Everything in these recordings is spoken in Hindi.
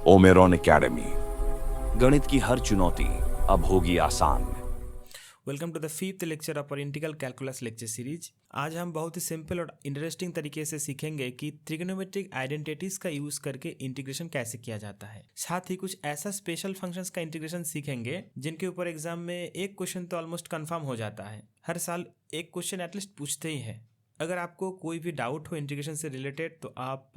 ओमेरॉन एकेडमी, गणित की हर चुनौती अब होगी आसान। Welcome to the fifth lecture of integral calculus lecture series. आज हम बहुत ही सिंपल और इंटरेस्टिंग तरीके से सीखेंगे कि ट्रिग्नोमेट्रिक आइडेंटिटीज का यूज करके इंटीग्रेशन कैसे किया जाता है। साथ ही कुछ ऐसा स्पेशल फंक्शंस का इंटीग्रेशन सीखेंगे जिनके ऊपर एग्जाम में एक क्वेश्चन तो ऑलमोस्ट कंफर्म हो जाता है। हर साल एक क्वेश्चन एटलीस्ट पूछते ही है। अगर आपको कोई भी डाउट हो इंटीग्रेशन से रिलेटेड तो आप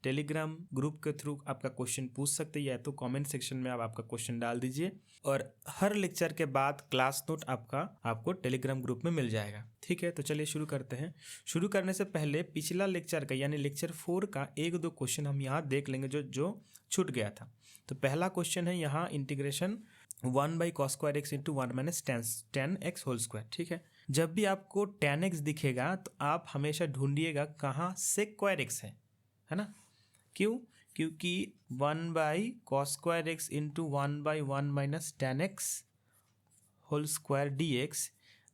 टेलीग्राम ग्रुप के थ्रू आपका क्वेश्चन पूछ सकते हैं, या तो कमेंट सेक्शन में आप आपका क्वेश्चन डाल दीजिए और हर लेक्चर के बाद क्लास नोट आपको टेलीग्राम ग्रुप में मिल जाएगा। ठीक है, तो चलिए शुरू करते हैं। शुरू करने से पहले पिछला लेक्चर का यानी लेक्चर 4 का एक दो क्वेश्चन हम यहाँ देख लेंगे जो छूट गया था। तो पहला क्वेश्चन है यहाँ integration 1/cos² into 1 - tan x whole square. ठीक है, जब भी आपको tan x दिखेगा तो आप हमेशा ढूंढिएगा कहाँ sec² है ना। क्यों? क्योंकि 1/cos² into 1/1 - tan x whole square dx,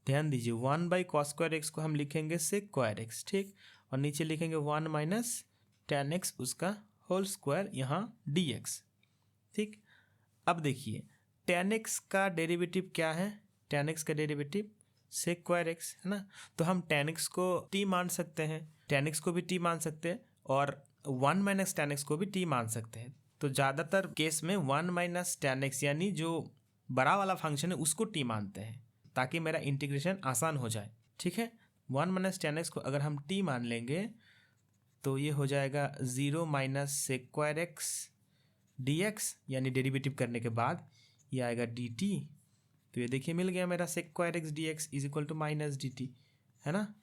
ध्यान दीजिए 1/cos² को हम लिखेंगे sec², ठीक, और नीचे लिखेंगे 1 - tan x उसका होल स्क्वायर यहाँ dx। ठीक, अब देखिए tan x का डेरिवेटिव क्या है? tan x का डेरिवेटिव sec² है ना। तो हम tan x को t मान सकते हैं, tan x को भी t मान सकते हैं और 1 - tan x को भी t मान सकते हैं। तो ज़्यादातर केस में 1 - tan x यानी जो बड़ा वाला फंक्शन है उसको t मानते हैं ताकि मेरा इंटीग्रेशन आसान हो जाए। ठीक है, 1 - tan x को अगर हम t मान लेंगे तो ये हो जाएगा 0 - sec² dx, यानी डेरिवेटिव करने के बाद ये आएगा dt। तो ये देखिए मिल गया मेरा sec² dx is equal to -dt, है ना।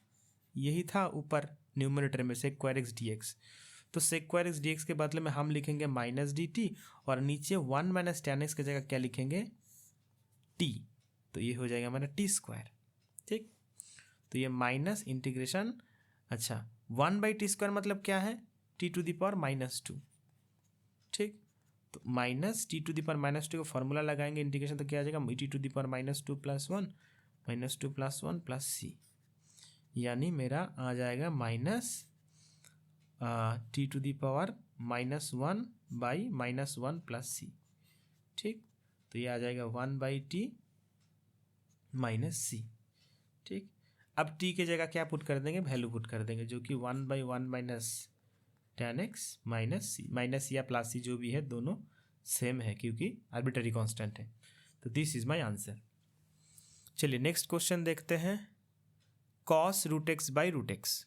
यही था ऊपर न्यूमरेटर में sec² dx। तो sec² dx के बदले में हम लिखेंगे -dt और नीचे 1 - tan x की जगह क्या लिखेंगे? t। तो ये हो जाएगा हमारा t²। ठीक, तो ये माइनस इंटीग्रेशन, अच्छा 1/t² मतलब क्या है? t⁻²। ठीक, तो -t⁻² को फॉर्मूला लगाएंगे इंटीग्रेशन तो क्या आ जाएगा? t⁻² + 1 -2 + 1 + c, यानी मेरा आ जाएगा -t⁻⁻1/-1 + c। ठीक, तो ये आ जाएगा 1/t - c। ठीक, अब t की जगह क्या पुट कर देंगे? वैल्यू पुट कर देंगे जो कि 1/1 - tan x - c या प्लस c जो भी है दोनों सेम है क्योंकि आर्बिट्ररी कांस्टेंट है। तो दिस इज माय आंसर। चलिए नेक्स्ट क्वेश्चन देखते हैं। cos √x/√x,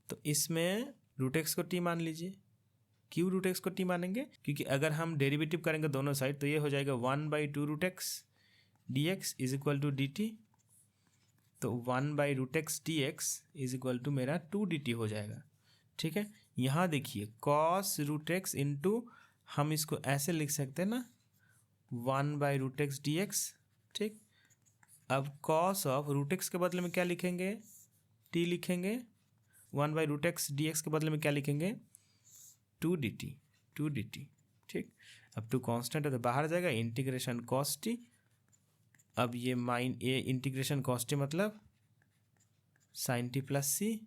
तो इसमें √x को t मान लीजिए। क्यों √x को t मानेंगे? क्योंकि अगर हम डेरिवेटिव करेंगे दोनों साइड तो ये हो जाएगा 1/2√x dx is equal to dt। तो 1/√x dx is equal to मेरा 2dt हो जाएगा। ठीक है, यहाँ देखिए cos √x इंटू, हम इसको ऐसे लिख सकते हैं ना 1/√x dx। ठीक, अब cos ऑफ √x के बदले में क्या लिखेंगे? t लिखेंगे। 1/√x dx के बदले में क्या लिखेंगे? 2dt। ठीक, अब 2 कांस्टेंट है तो बाहर जाएगा, इंटीग्रेशन cos t। अब ये इंटीग्रेशन cos t मतलब sin t + c।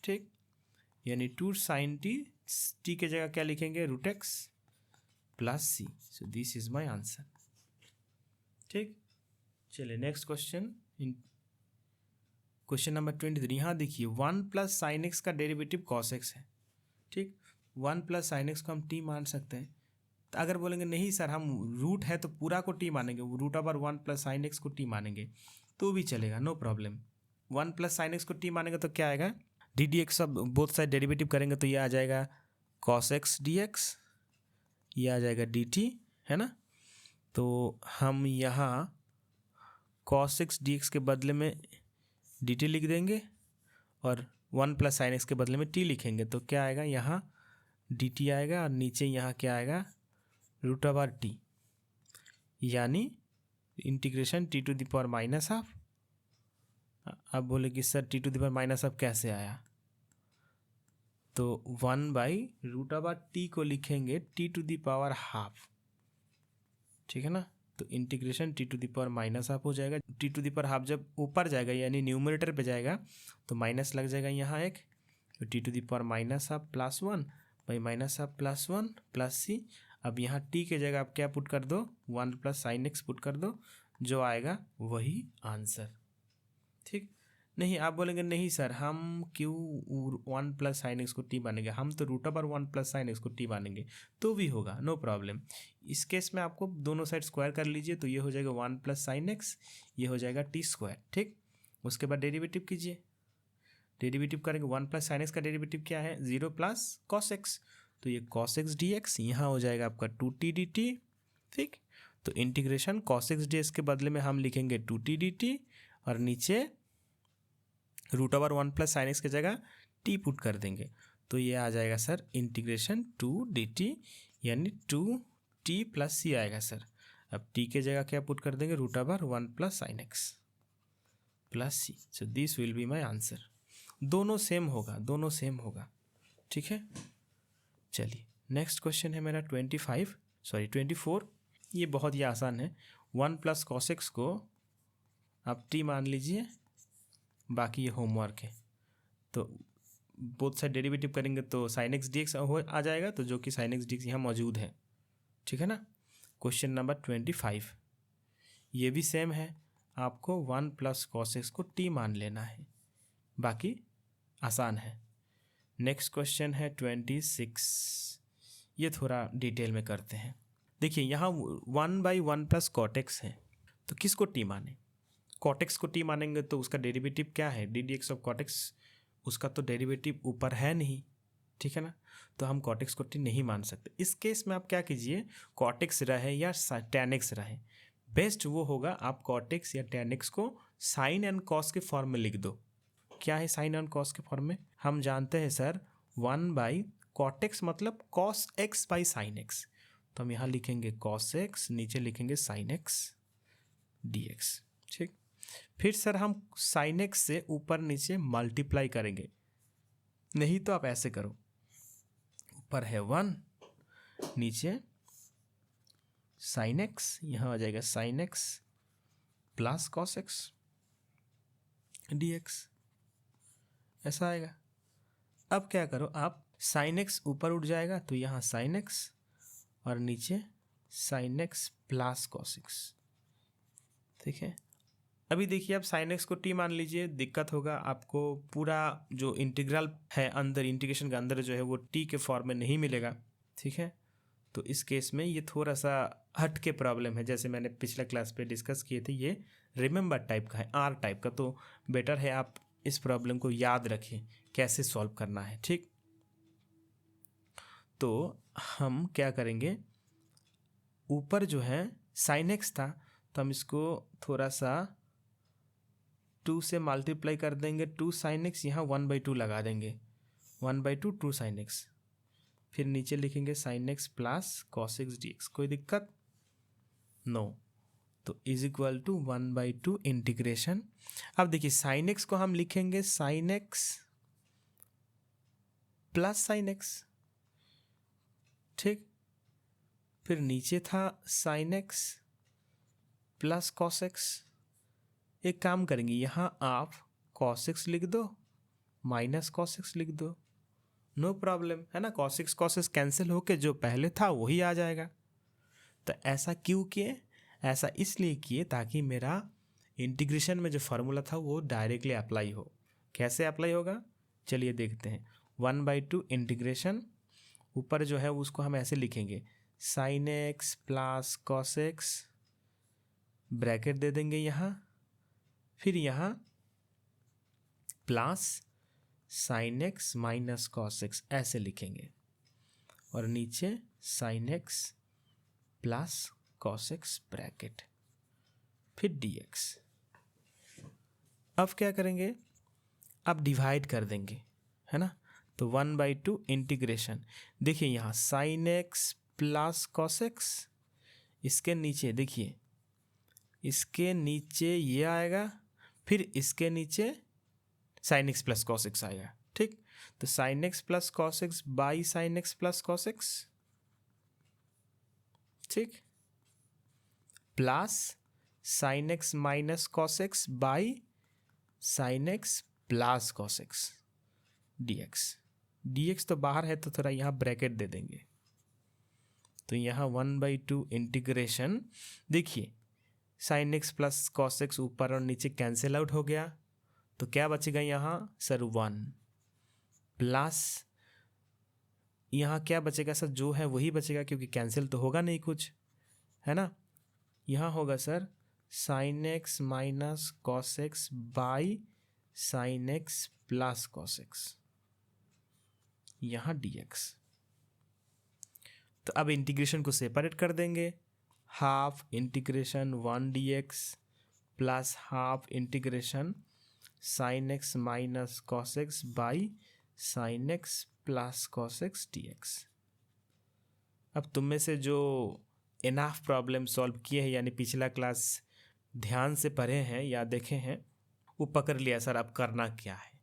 ठीक, यानी 2 sin t, t के जगह क्या लिखेंगे? √x + c। So this is my answer. ठीक, चलिए नेक्स्ट क्वेश्चन, क्वेश्चन नंबर 23। यहाँ देखिए 1 + sin x का डेरिवेटिव cos x है। ठीक, 1 + sin x को हम t मान सकते हैं। तो अगर बोलेंगे नहीं सर हम रूट है तो पूरा को t मानेंगे, √1 + sin x को t मानेंगे तो भी चलेगा, नो प्रॉब्लम। 1 + sin x को t मानेंगे तो क्या आएगा? ddx सब बोथ साइड डेरिवेटिव करेंगे तो ये आ जाएगा cos x dx, ये आ जाएगा dt, है ना। तो हम यहाँ cos x dx के बदले में dt लिख देंगे और 1 + sin x के बदले में t लिखेंगे तो क्या आएगा? यहाँ dt आएगा और नीचे यहाँ क्या आएगा? √t, यानी इंटीग्रेशन t⁻²। अब बोले कि सर t⁻² कैसे आया? तो 1/√t को लिखेंगे t⁻²। ठीक है ना, तो इंटीग्रेशन t⁻² हो जाएगा। t⁻² जब ऊपर जाएगा यानी न्यूमरेटर पे जाएगा तो माइनस लग जाएगा यहाँ एक, तो t⁻² + 1/-1 + c। अब यहाँ टी के जगह आप क्या पुट कर दो, 1 प्लस साइन एक्स पुट कर दो, जो आएगा वही आंसर। ठीक, नहीं आप बोलेंगे नहीं सर हम क्यों 1 प्लस साइन एक्स को टी मानेंगे, हम तो root over 1 plus sine x को टी मानेंगे, तो भी होगा, नो प्रॉब्लम। इस केस में आपको दोनों साइड स्क्वायर कर लीजिए, तो ये हो जाएगा 1 प्लस साइन एक्स, ये हो जाएगा टी स्क्वायर। ठीक, उसके बाद डेरिवेटिव कीजिए, डेरिवेटिव करेंगे 1 प्लस साइन एक्स का डेरिवेटिव क्या है, 0 प्लस कॉस एक्स, तो ये कॉस एक्स डी एक्स, यहाँ हो जाएगा आपका 2t dt। ठीक, तो integration cos x d x के बदले में हम लिखेंगे 2t dt, और नीचे root over 1 plus sine x की जगह t पुट कर देंगे, तो ये आ जाएगा सर इंटीग्रेशन 2 dt, यानी 2t प्लस सी आएगा सर। अब t के जगह क्या पुट कर देंगे, root over 1 plus sine x plus c, so this will be my answer. दोनों सेम होगा, दोनों सेम होगा। ठीक है, चलिए नेक्स्ट क्वेश्चन है मेरा 24। ये बहुत ही आसान है। 1 प्लस कॉस एक्स को आप टी मान लीजिए, बाकी ये होमवर्क है। तो बोथ साइड डेरिवेटिव करेंगे तो साइन एक्स डी एक्स आ जाएगा, तो जो कि साइन एक्स डी एक्स यहाँ मौजूद है। ठीक है ना। क्वेश्चन नंबर 25 ये भी सेम है, आपको 1 प्लस कॉस एक्स को टी मान लेना है, बाकी आसान है। नेक्स्ट क्वेश्चन है 26, ये थोड़ा डिटेल में करते हैं। देखिए यहाँ 1/1 प्लस कॉट एक्स है, तो किसको टी माने, कॉट एक्स को टी मानेंगे तो उसका डेरिवेटिव क्या है, d d x of cot x, उसका तो डेरिवेटिव ऊपर है नहीं। ठीक है ना, तो हम कॉट एक्स को टी नहीं मान सकते। इस केस में आप क्या कीजिए, कॉट एक्स रहे या टैन एक्स रहे, बेस्ट वो होगा आप कॉट एक्स या टैन एक्स को साइन एंड कॉस के फॉर्म में लिख दो। क्या है साइन एंड कॉस के फॉर्म में, हम जानते हैं सर 1/कॉट एक्स मतलब cos x by sine x, तो हम यहाँ लिखेंगे कॉस एक्स, नीचे लिखेंगे साइन एक्स डी एक्स। ठीक, फिर सर हम साइन एक्स से ऊपर नीचे मल्टीप्लाई करेंगे, नहीं तो आप ऐसे करो, ऊपर है 1, नीचे साइन एक्स, यहाँ आ जाएगा sign x plus cos x d x, ऐसा आएगा। अब क्या करो आप, साइन एक्स ऊपर उठ जाएगा तो यहाँ साइन एक्स और नीचे sine x plus cos x. ठीक है, अभी देखिए आप साइन एक्स को टी मान लीजिए, दिक्कत होगा आपको, पूरा जो इंटीग्रल है अंदर, इंटीग्रेशन के अंदर जो है वो टी के फॉर्म में नहीं मिलेगा। ठीक है, तो इस केस में ये थोड़ा सा हट के प्रॉब्लम है, जैसे मैंने पिछले क्लास पे डिस्कस किए थे, ये रिमेंबर टाइप का है, आर टाइप का, तो बेटर है आप इस प्रॉब्लम को याद रखें कैसे सॉल्व करना है। ठीक, तो हम क्या करेंगे, ऊपर जो है साइन एक्स था तो हम इसको थोड़ा सा 2 से मल्टीप्लाई कर देंगे, 2 साइन एक्स, यहाँ 1/2 लगा देंगे, 1/2 2 साइन एक्स, फिर नीचे लिखेंगे sine x plus cos x d x. कोई दिक्कत नो, तो इज इक्वल टू 1/2 इंटीग्रेशन। अब देखिए साइन एक्स को हम लिखेंगे sine x plus sine x. ठीक, फिर नीचे था sign x plus cos x. एक काम करेंगे, यहाँ आप कॉस एक्स लिख दो माइनस कॉस एक्स लिख दो, नो प्रॉब्लम है ना, कॉस एक्स कैंसिल होके जो पहले था वही आ जाएगा। तो ऐसा क्यों किए, ऐसा इसलिए किए ताकि मेरा इंटीग्रेशन में जो फार्मूला था वो डायरेक्टली अप्लाई हो। कैसे अप्लाई होगा चलिए देखते हैं। 1/2 इंटीग्रेशन, ऊपर जो है उसको हम ऐसे लिखेंगे sine x plus cos x, bracket दे देंगे यहाँ, फिर यहाँ plus sine x minus cos x ऐसे लिखेंगे, और नीचे sine x plus cos x bracket, फिर डी एक्स। अब क्या करेंगे, अब डिवाइड कर देंगे, है ना, तो 1/2 इंटीग्रेशन, देखिए यहाँ sign x plus cos x, इसके नीचे देखिए, इसके नीचे ये आएगा, फिर इसके नीचे sine x plus cos x आएगा। ठीक, तो sine x plus cos x by sine x plus cos x, ठीक, plus sine x minus cos x by sine x plus cos x d x. D x तो बाहर है तो थोड़ा यहाँ ब्रैकेट दे देंगे, तो यहाँ 1/2 इंटीग्रेशन, देखिए sign x plus cos x ऊपर और नीचे कैंसिल आउट हो गया, तो क्या बचेगा यहाँ सर 1 प्लस यहाँ क्या बचेगा सर, जो है वही बचेगा क्योंकि कैंसिल तो होगा नहीं कुछ, है ना। यहाँ होगा sir sine x minus cos x by sine x plus cos x, यहाँ dx। तो अब इंटीग्रेशन को सेपरेट कर देंगे, half integration 1 dx plus half integration sign x minus cos x by sine x plus cos x dx। अब तुम में से जो इनफ प्रॉब्लम सॉल्व किए हैं यानी पिछला क्लास ध्यान से पढ़े हैं या देखे हैं, वो पकड़ लिया सर अब करना क्या है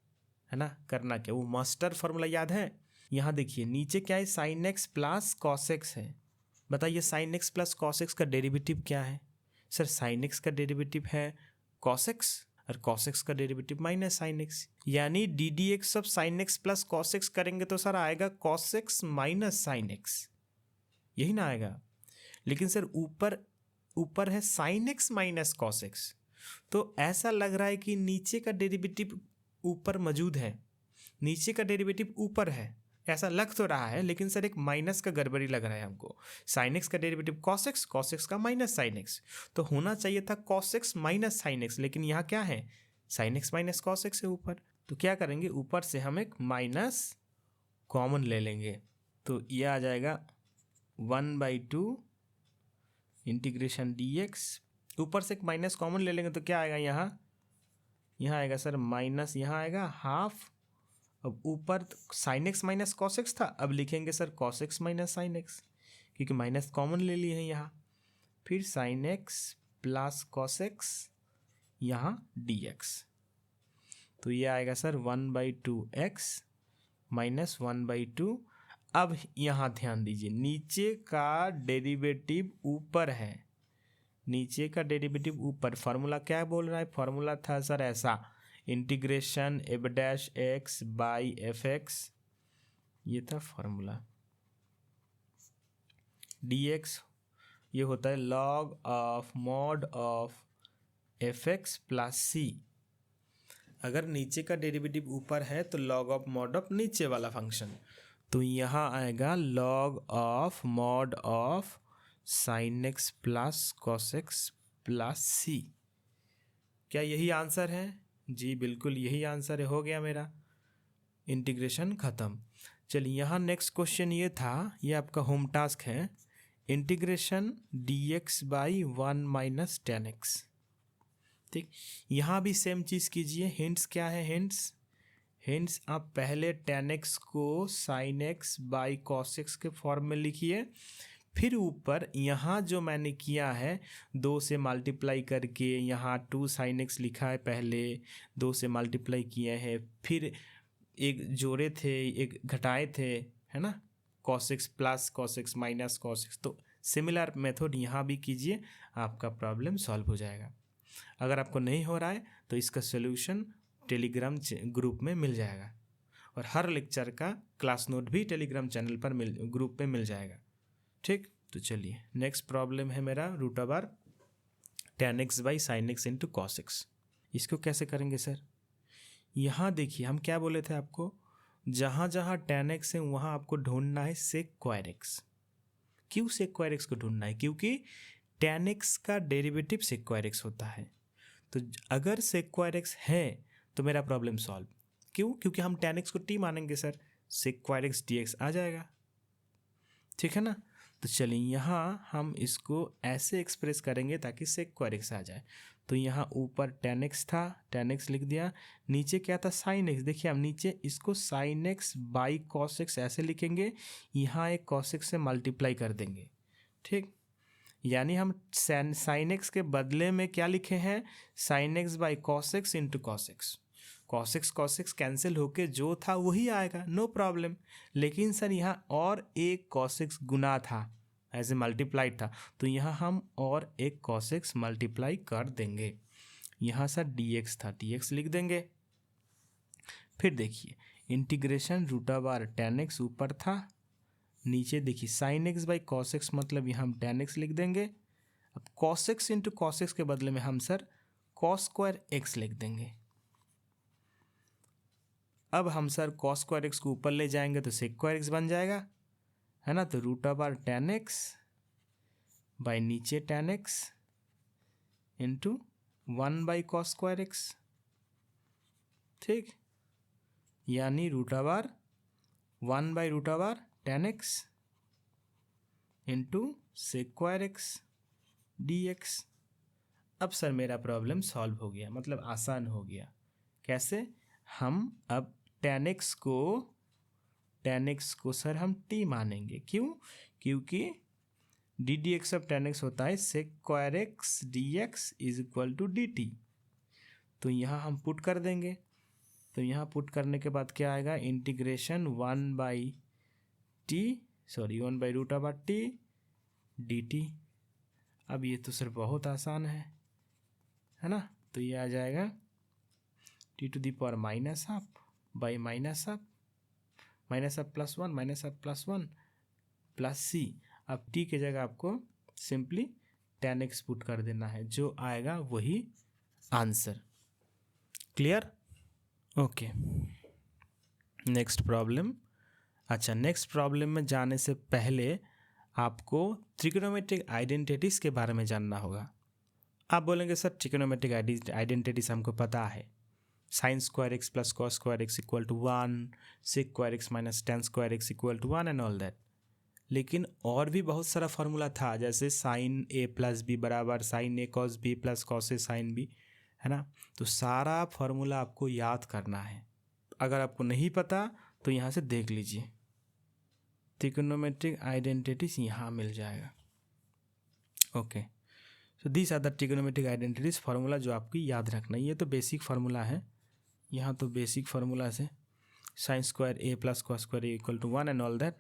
ना, करना क्या, वो मास्टर फॉर्मूला याद है। यहाँ देखिए नीचे क्या है, sign x plus cos x है। बताइए sign x plus cos x का डेरिवेटिव क्या है सर, साइन एक्स का डेरिवेटिव है कॉस एक्स और कॉस एक्स का डेरिवेटिव माइनस साइन एक्स, यानी D d x of sine x plus cos x करेंगे तो सर आएगा cos x minus sine x, यही ना आएगा। लेकिन सर ऊपर है sign x minus cos x, तो ऐसा लग रहा है कि नीचे का डेरिवेटिव ऊपर मौजूद है, नीचे का डेरिवेटिव ऊपर है, ऐसा लग तो रहा है, लेकिन सर एक माइनस का गड़बड़ी लग रहा है हमको। साइन एक्स का डेरिवेटिव कॉस एक्स का माइनस साइन एक्स, तो होना चाहिए था cos x minus sine x, लेकिन यहाँ क्या है sign x minus cos x है ऊपर, तो क्या करेंगे ऊपर से हम एक माइनस कॉमन ले लेंगे, तो ये आ जाएगा 1/2 इंटीग्रेशन dx, ऊपर से एक माइनस कॉमन ले लेंगे तो क्या आएगा यहाँ आएगा सर माइनस, यहाँ आएगा हाफ, अब ऊपर sign x minus cos x था, अब लिखेंगे sir cos x minus sine x क्योंकि माइनस कॉमन ले लिए हैं यहाँ, फिर sign x plus cos x यहाँ dx, तो ये आएगा सर 1/2 x माइनस 1/2। अब यहाँ ध्यान दीजिए नीचे का डेरिवेटिव ऊपर है, नीचे का डेरिवेटिव ऊपर, फार्मूला क्या बोल रहा है, फार्मूला था सर ऐसा integration f dash x by f x, ये था फार्मूला, dx ये होता है log of mod of f x plus c. अगर नीचे का डेरिवेटिव ऊपर है तो लॉग ऑफ मॉड ऑफ नीचे वाला फंक्शन, तो यहाँ आएगा log of mod of sine x plus cos x plus c. क्या यही आंसर है? जी बिल्कुल यही आंसर है, हो गया मेरा इंटीग्रेशन ख़त्म। चलिए यहाँ नेक्स्ट क्वेश्चन ये था, ये आपका होम टास्क है, integration dx by 1 minus 10x। ठीक, यहाँ भी सेम चीज़ कीजिए। हिंट्स क्या है, हिंट्स आप पहले 10x को sin x by cos x के फॉर्म में लिखिए, फिर ऊपर यहाँ जो मैंने किया है 2 से मल्टीप्लाई करके यहाँ 2 sin x लिखा है, पहले 2 से मल्टीप्लाई किए हैं, फिर एक जोड़े थे एक घटाए थे, है ना, cos x plus cos x minus cos x। तो सिमिलर मेथड यहाँ भी कीजिए, आपका प्रॉब्लम सॉल्व हो जाएगा। अगर आपको नहीं हो रहा है तो इसका सोल्यूशन टेलीग्राम ग्रुप में मिल जाएगा, और हर लेक्चर का क्लास नोट भी टेलीग्राम चैनल पर ग्रुप पे मिल जाएगा। ठीक, तो चलिए नेक्स्ट प्रॉब्लम है मेरा √10x by sine x into cos x. इसको कैसे करेंगे सर? यहाँ देखिए हम क्या बोले थे आपको, जहाँ जहाँ 10x है वहाँ आपको ढूंढना है सेक स्क्वायर एक्स। क्यों सेक स्क्वायर एक्स को ढूंढना है? क्योंकि 10x का डेरिवेटिव सेक स्क्वायर एक्स होता है, तो अगर सेक स्क्वायर एक्स है तो मेरा प्रॉब्लम सॉल्व। क्यों? क्योंकि हम 10x को t मानेंगे sir, sec square x dx आ जाएगा, ठीक है ना। तो चलिए यहाँ हम इसको ऐसे एक्सप्रेस करेंगे ताकि सेक स्क्वायर एक्स आ जाए। तो यहाँ ऊपर 10x था, 10x लिख दिया, नीचे क्या था साइन एक्स। देखिए हम नीचे इसको sine x by cos x ऐसे लिखेंगे, यहाँ एक कॉस एक्स से मल्टीप्लाई कर देंगे, ठीक। यानी हम साइन एक्स के बदले में क्या लिखे हैं, sine x by cos x into cos x. Cos x cancel होके जो था वही आएगा, नो प्रॉब्लम। लेकिन सर यहाँ और एक कॉस एक्स गुना था, ऐसे मल्टीप्लाइड था, तो यहाँ हम और एक कॉस एक्स मल्टीप्लाई कर देंगे। यहाँ सर dx था, dx लिख देंगे। फिर देखिए इंटीग्रेशन √10x ऊपर था, नीचे देखिए sine x by cos x मतलब यहाँ हम टेन एक्स लिख देंगे। अब cos x into cos x के बदले में हम सर कॉस स्क्वायर एक्स लिख देंगे। अब हम सर कॉस स्क्वायर एक्स को ऊपर ले जाएंगे तो सेक स्क्वायर एक्स बन जाएगा, है ना। तो root of r tan x by नीचे tan x into 1 by cos square x, ठीक। यानी root of r 1 by root of r tan x into sec square x d x. अब सर मेरा प्रॉब्लम सॉल्व हो गया, मतलब आसान हो गया। कैसे? हम अब टेन एक्स को सर हम टी मानेंगे। क्यों? क्योंकि d d x of tan x होता है sec square x d x is equal to d t. तो यहाँ हम पुट कर देंगे। तो यहाँ पुट करने के बाद क्या आएगा? Integration 1 by root of t d t. अब ये तो सर बहुत आसान है ना। तो ये आ जाएगा t to the power minus half by minus half plus one plus c. अब टी के जगह आपको सिंपली टेन एक्स पुट कर देना है, जो आएगा वही answer. Clear? Okay, next problem. अच्छा, नेक्स्ट प्रॉब्लम में जाने से पहले आपको ट्रिग्नोमेट्रिक आइडेंटिटीज के बारे में जानना होगा। आप बोलेंगे सर ट्रिग्नोमेट्रिक आइडेंटिटीज हमको पता है, sine square x plus cos square x equal to 1, sec square x minus tan square x equal to 1 and all that. लेकिन और भी बहुत सारा फार्मूला था, जैसे साइन ए प्लस बी बराबर sine a cos b plus cos a sine b, है ना। तो सारा फार्मूला आपको याद करना है। अगर आपको नहीं पता तो यहाँ से देख लीजिए, ट्रिग्नोमेट्रिक आइडेंटिटीज यहाँ मिल जाएगा। Okay, so this are the trigonometric identities formula जो आपकी याद रखना है। ये तो बेसिक फार्मूला है, यहाँ तो बेसिक फार्मूला से sine square a plus cos square a equal to 1 and all that.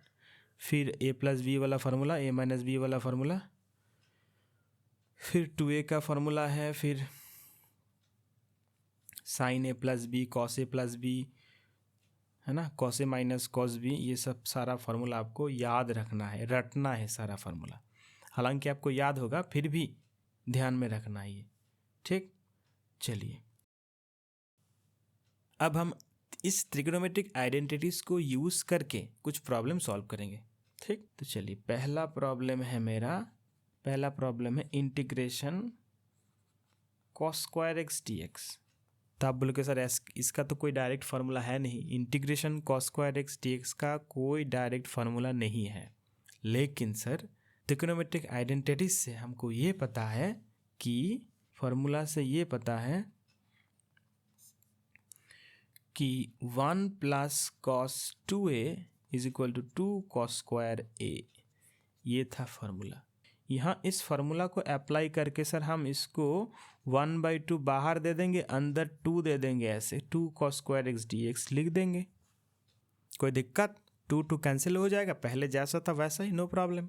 फिर ए प्लस बी वाला फार्मूला, ए माइनस बी वाला फार्मूला, फिर 2a का फार्मूला है, फिर sine a plus b cos a plus b, है ना, cos a minus cos b. ये सब सारा फार्मूला आपको याद रखना है, रटना है सारा फार्मूला। हालांकि आपको याद होगा, फिर भी ध्यान में रखना है ये, ठीक। चलिए, अब हम इस ट्रिग्नोमेट्रिक आइडेंटिटीज को यूज करके कुछ प्रॉब्लम सॉल्व करेंगे, ठीक। तो चलिए, पहला प्रॉब्लम है integration cos square x d x. तो आप बोलोगे सर इसका तो कोई डायरेक्ट फार्मूला है नहीं, integration cos square x d x का कोई डायरेक्ट फार्मूला नहीं है। लेकिन सर ट्रिग्नोमेट्रिक आइडेंटिटीज से हमको ये पता है कि फार्मूला से ये पता है कि 1 plus cos 2a is equal to 2 cos square a। ये था फार्मूला। यहाँ इस फार्मूला को अप्लाई करके सर हम इसको 1/2 बाहर दे देंगे, अंदर 2 दे देंगे, ऐसे 2 cos square x d x लिख देंगे। कोई दिक्कत? 2 कैंसिल हो जाएगा, पहले जैसा था वैसा ही, नो प्रॉब्लम।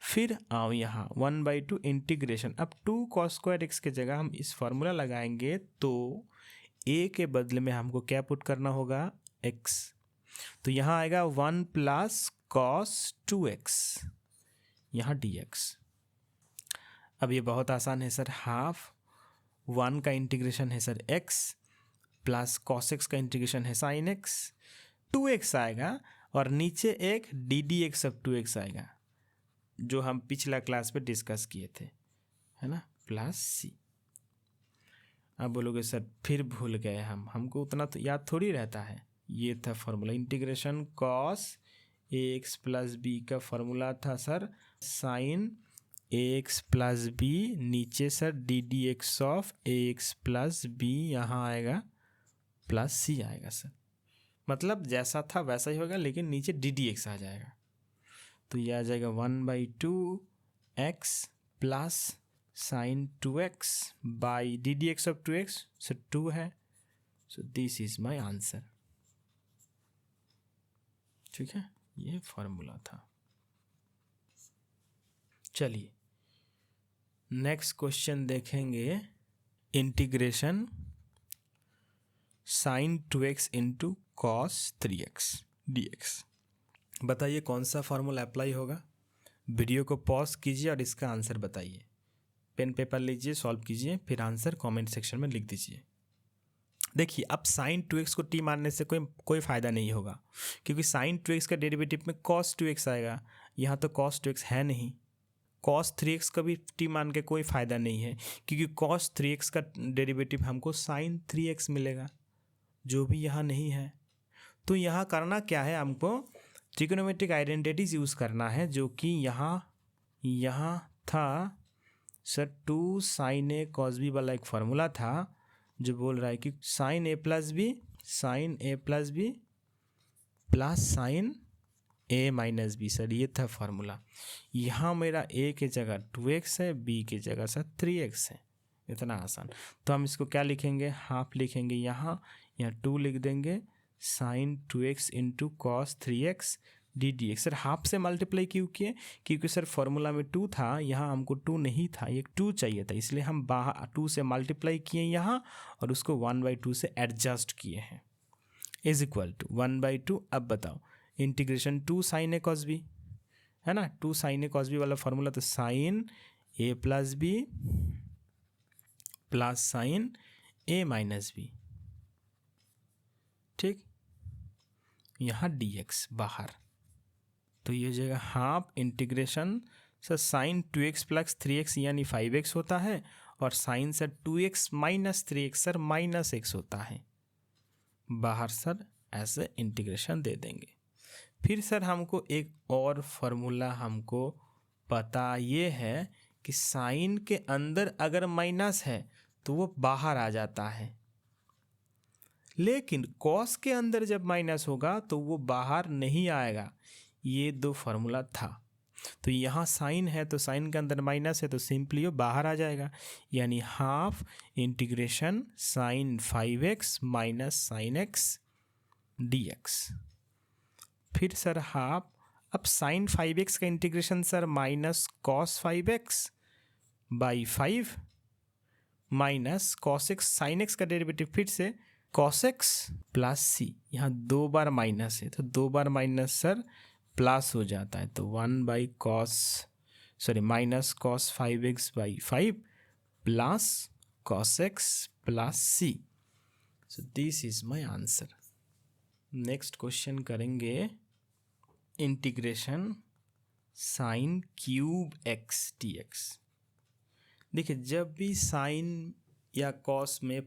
फिर आओ यहाँ 1/2 इंटीग्रेशन। अब 2 कॉस स्क्वायर एक्स के जगह हम इस फार्मूला लगाएंगे तो a के बदले में हमको क्या पुट करना होगा? x। तो यहाँ आएगा 1 प्लस कॉस 2x, यहाँ dx। अब ये बहुत आसान है सर, हाफ 1 का इंटीग्रेशन है sir x plus cos x का इंटीग्रेशन है साइन x, 2x आएगा और नीचे एक D d x of 2x आएगा, जो हम पिछला क्लास पे डिस्कस किए थे, है ना, प्लस c। अब बोलोगे सर फिर भूल गए हमको उतना तो याद थोड़ी रहता है। ये था formula, integration cos ax plus b का फार्मूला था sir sine ax plus b, नीचे sir d d x of ax plus b, यहाँ आएगा प्लस सी आएगा सर। मतलब जैसा था वैसा ही होगा, लेकिन नीचे डी डी एक्स आ जाएगा। तो ये आ जाएगा 1/2 x plus sine 2x by d d x of 2x, so 2 है। So this is my answer, ठीक है। ये फॉर्मूला था। चलिए नेक्स्ट क्वेश्चन देखेंगे, integration sine 2x into cos 3x dx। बताइए कौन सा फार्मूला अप्लाई होगा। वीडियो को पॉज कीजिए और इसका आंसर बताइए। पेन पेपर लीजिए, सॉल्व कीजिए, फिर आंसर कमेंट सेक्शन में लिख दीजिए। देखिए अब साइन 2x को t मानने से कोई फ़ायदा नहीं होगा, क्योंकि साइन 2x का डेरिवेटिव में cos 2x आएगा। यहाँ तो cos 2x है नहीं। cos 3x का भी t मान के कोई फ़ायदा नहीं है, क्योंकि cos 3x का डेरिवेटिव हमको sin 3x मिलेगा, जो भी यहाँ नहीं है। तो यहाँ करना क्या है, हमको ट्रिग्नोमेट्रिक आइडेंटिटीज यूज़ करना है, जो कि यहाँ था sir 2 sin a cos b वाला एक फार्मूला था, जो बोल रहा है कि sin a plus b plus sine a minus b. Sir ये था फार्मूला। यहाँ मेरा a के जगह 2x है, b के जगह सर 3x है। इतना आसान। तो हम इसको क्या लिखेंगे, हाफ लिखेंगे, यहाँ 2 लिख देंगे, sine 2x into cos 3x d d x. Sir half से मल्टीप्लाई क्यों किए, क्योंकि सर फॉर्मूला में 2 था, यहाँ हमको 2 नहीं था, ये 2 चाहिए था, इसलिए हम बाहर 2 से मल्टीप्लाई किए यहाँ, और उसको 1/2 से एडजस्ट किए हैं, इज इक्वल टू 1/2। अब बताओ integration 2 sine a cos b है ना, 2 साइन ए कॉस बी वाला फॉर्मूला, तो sine a plus b plus sine a minus b. ठीक, यहाँ डी एक्स बाहर, तो ये जगह half integration sir sine 2x plus 3x यानी 5x होता है, और sine sir 2x minus 3x sir minus x होता है। बाहर सर ऐसे इंटीग्रेशन दे देंगे। फिर सर हमको एक और फार्मूला हमको पता ये है कि साइन के अंदर अगर माइनस है तो वो बाहर आ जाता है, लेकिन कॉस के अंदर जब माइनस होगा तो वो बाहर नहीं आएगा। ये 2 फार्मूला था। तो यहाँ साइन है तो साइन के अंदर माइनस है, तो सिंपली वो बाहर आ जाएगा, यानी half integration sine 5x minus sine x dx। फिर सर हाफ, अब साइन 5x का integration sir minus cos 5x by 5 minus cos x, sine x का डेरिवेटिव फिर से कॉस x प्लस सी। यहाँ 2 बार माइनस है, तो 2 बार माइनस सर प्लस हो जाता है, तो 1 minus cos 5x by 5 plus cos x plus c. So this is my answer. Next question करेंगे integration sine cube x dx। देखिए जब भी साइन या कॉस में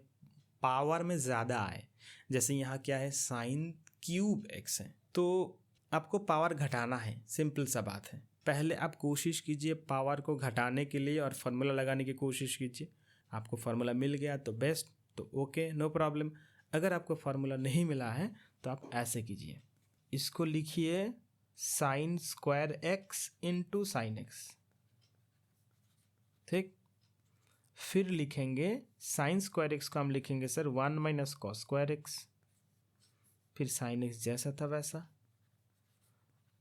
पावर में ज़्यादा आए, जैसे यहाँ क्या है साइन क्यूब x है, तो आपको पावर घटाना है, सिंपल सा बात है। पहले आप कोशिश कीजिए पावर को घटाने के लिए और फार्मूला लगाने की कोशिश कीजिए। आपको फार्मूला मिल गया तो बेस्ट, तो ओके नो प्रॉब्लम। अगर आपको फार्मूला नहीं मिला है तो आप ऐसे कीजिए, इसको लिखिए sign square x into sine x. ठीक, फिर लिखेंगे साइन स्क्वायर एक्स को हम लिखेंगे sir 1 minus cos square x, फिर साइन एक्स जैसा था वैसा।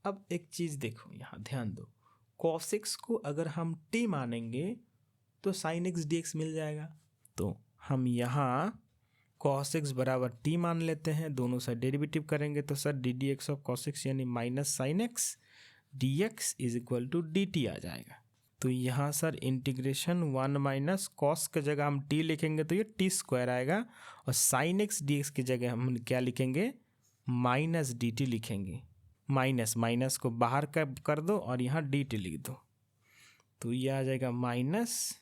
अब एक चीज़ देखो, यहाँ ध्यान दो, कॉस एक्स को अगर हम t मानेंगे तो साइन एक्स डी एक्स मिल जाएगा। तो हम यहाँ कॉस एक्स बराबर t मान लेते हैं, दोनों साइड डेरिवेटिव करेंगे तो sir d d x of cos x यानी minus sine x d x is equal to d t आ जाएगा। तो यहाँ सर इंटीग्रेशन 1 माइनस कॉस की जगह हम t लिखेंगे तो ये t स्क्वायर आएगा, और साइन एक्स डी एक्स की जगह हम क्या लिखेंगे, माइनस डी टी लिखेंगे। माइनस माइनस को बाहर कर दो और यहाँ डी टी लिख दो, तो ये आ जाएगा माइनस।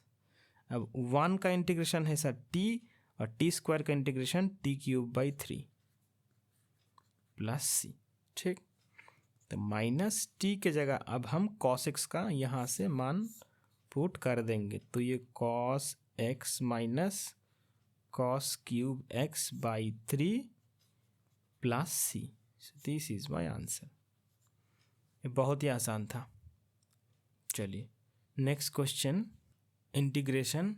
अब 1 का इंटीग्रेशन है सर t, और t स्क्वायर का integration t cube by 3 plus c. ठीक, तो माइनस t के जगह अब हम cos x का यहाँ से मान पुट कर देंगे, तो ये cos x minus cos cube x by 3 plus c. This is my answer. ये बहुत ही आसान था। चलिए next question, integration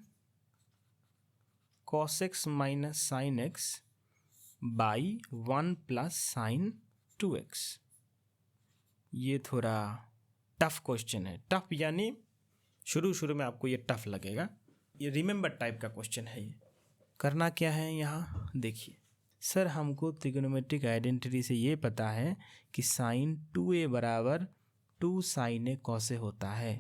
cos x minus sine x by 1 plus sine 2x। ये थोड़ा टफ क्वेश्चन है। टफ यानी शुरू में आपको ये टफ लगेगा, ये रिमेंबर टाइप का क्वेश्चन है। ये करना क्या है, यहाँ देखिए सर हमको त्रिकोणोमेट्रिक आइडेंटिटी से ये पता है कि साइन 2a बराबर 2 साइन ए कॉस ए होता है।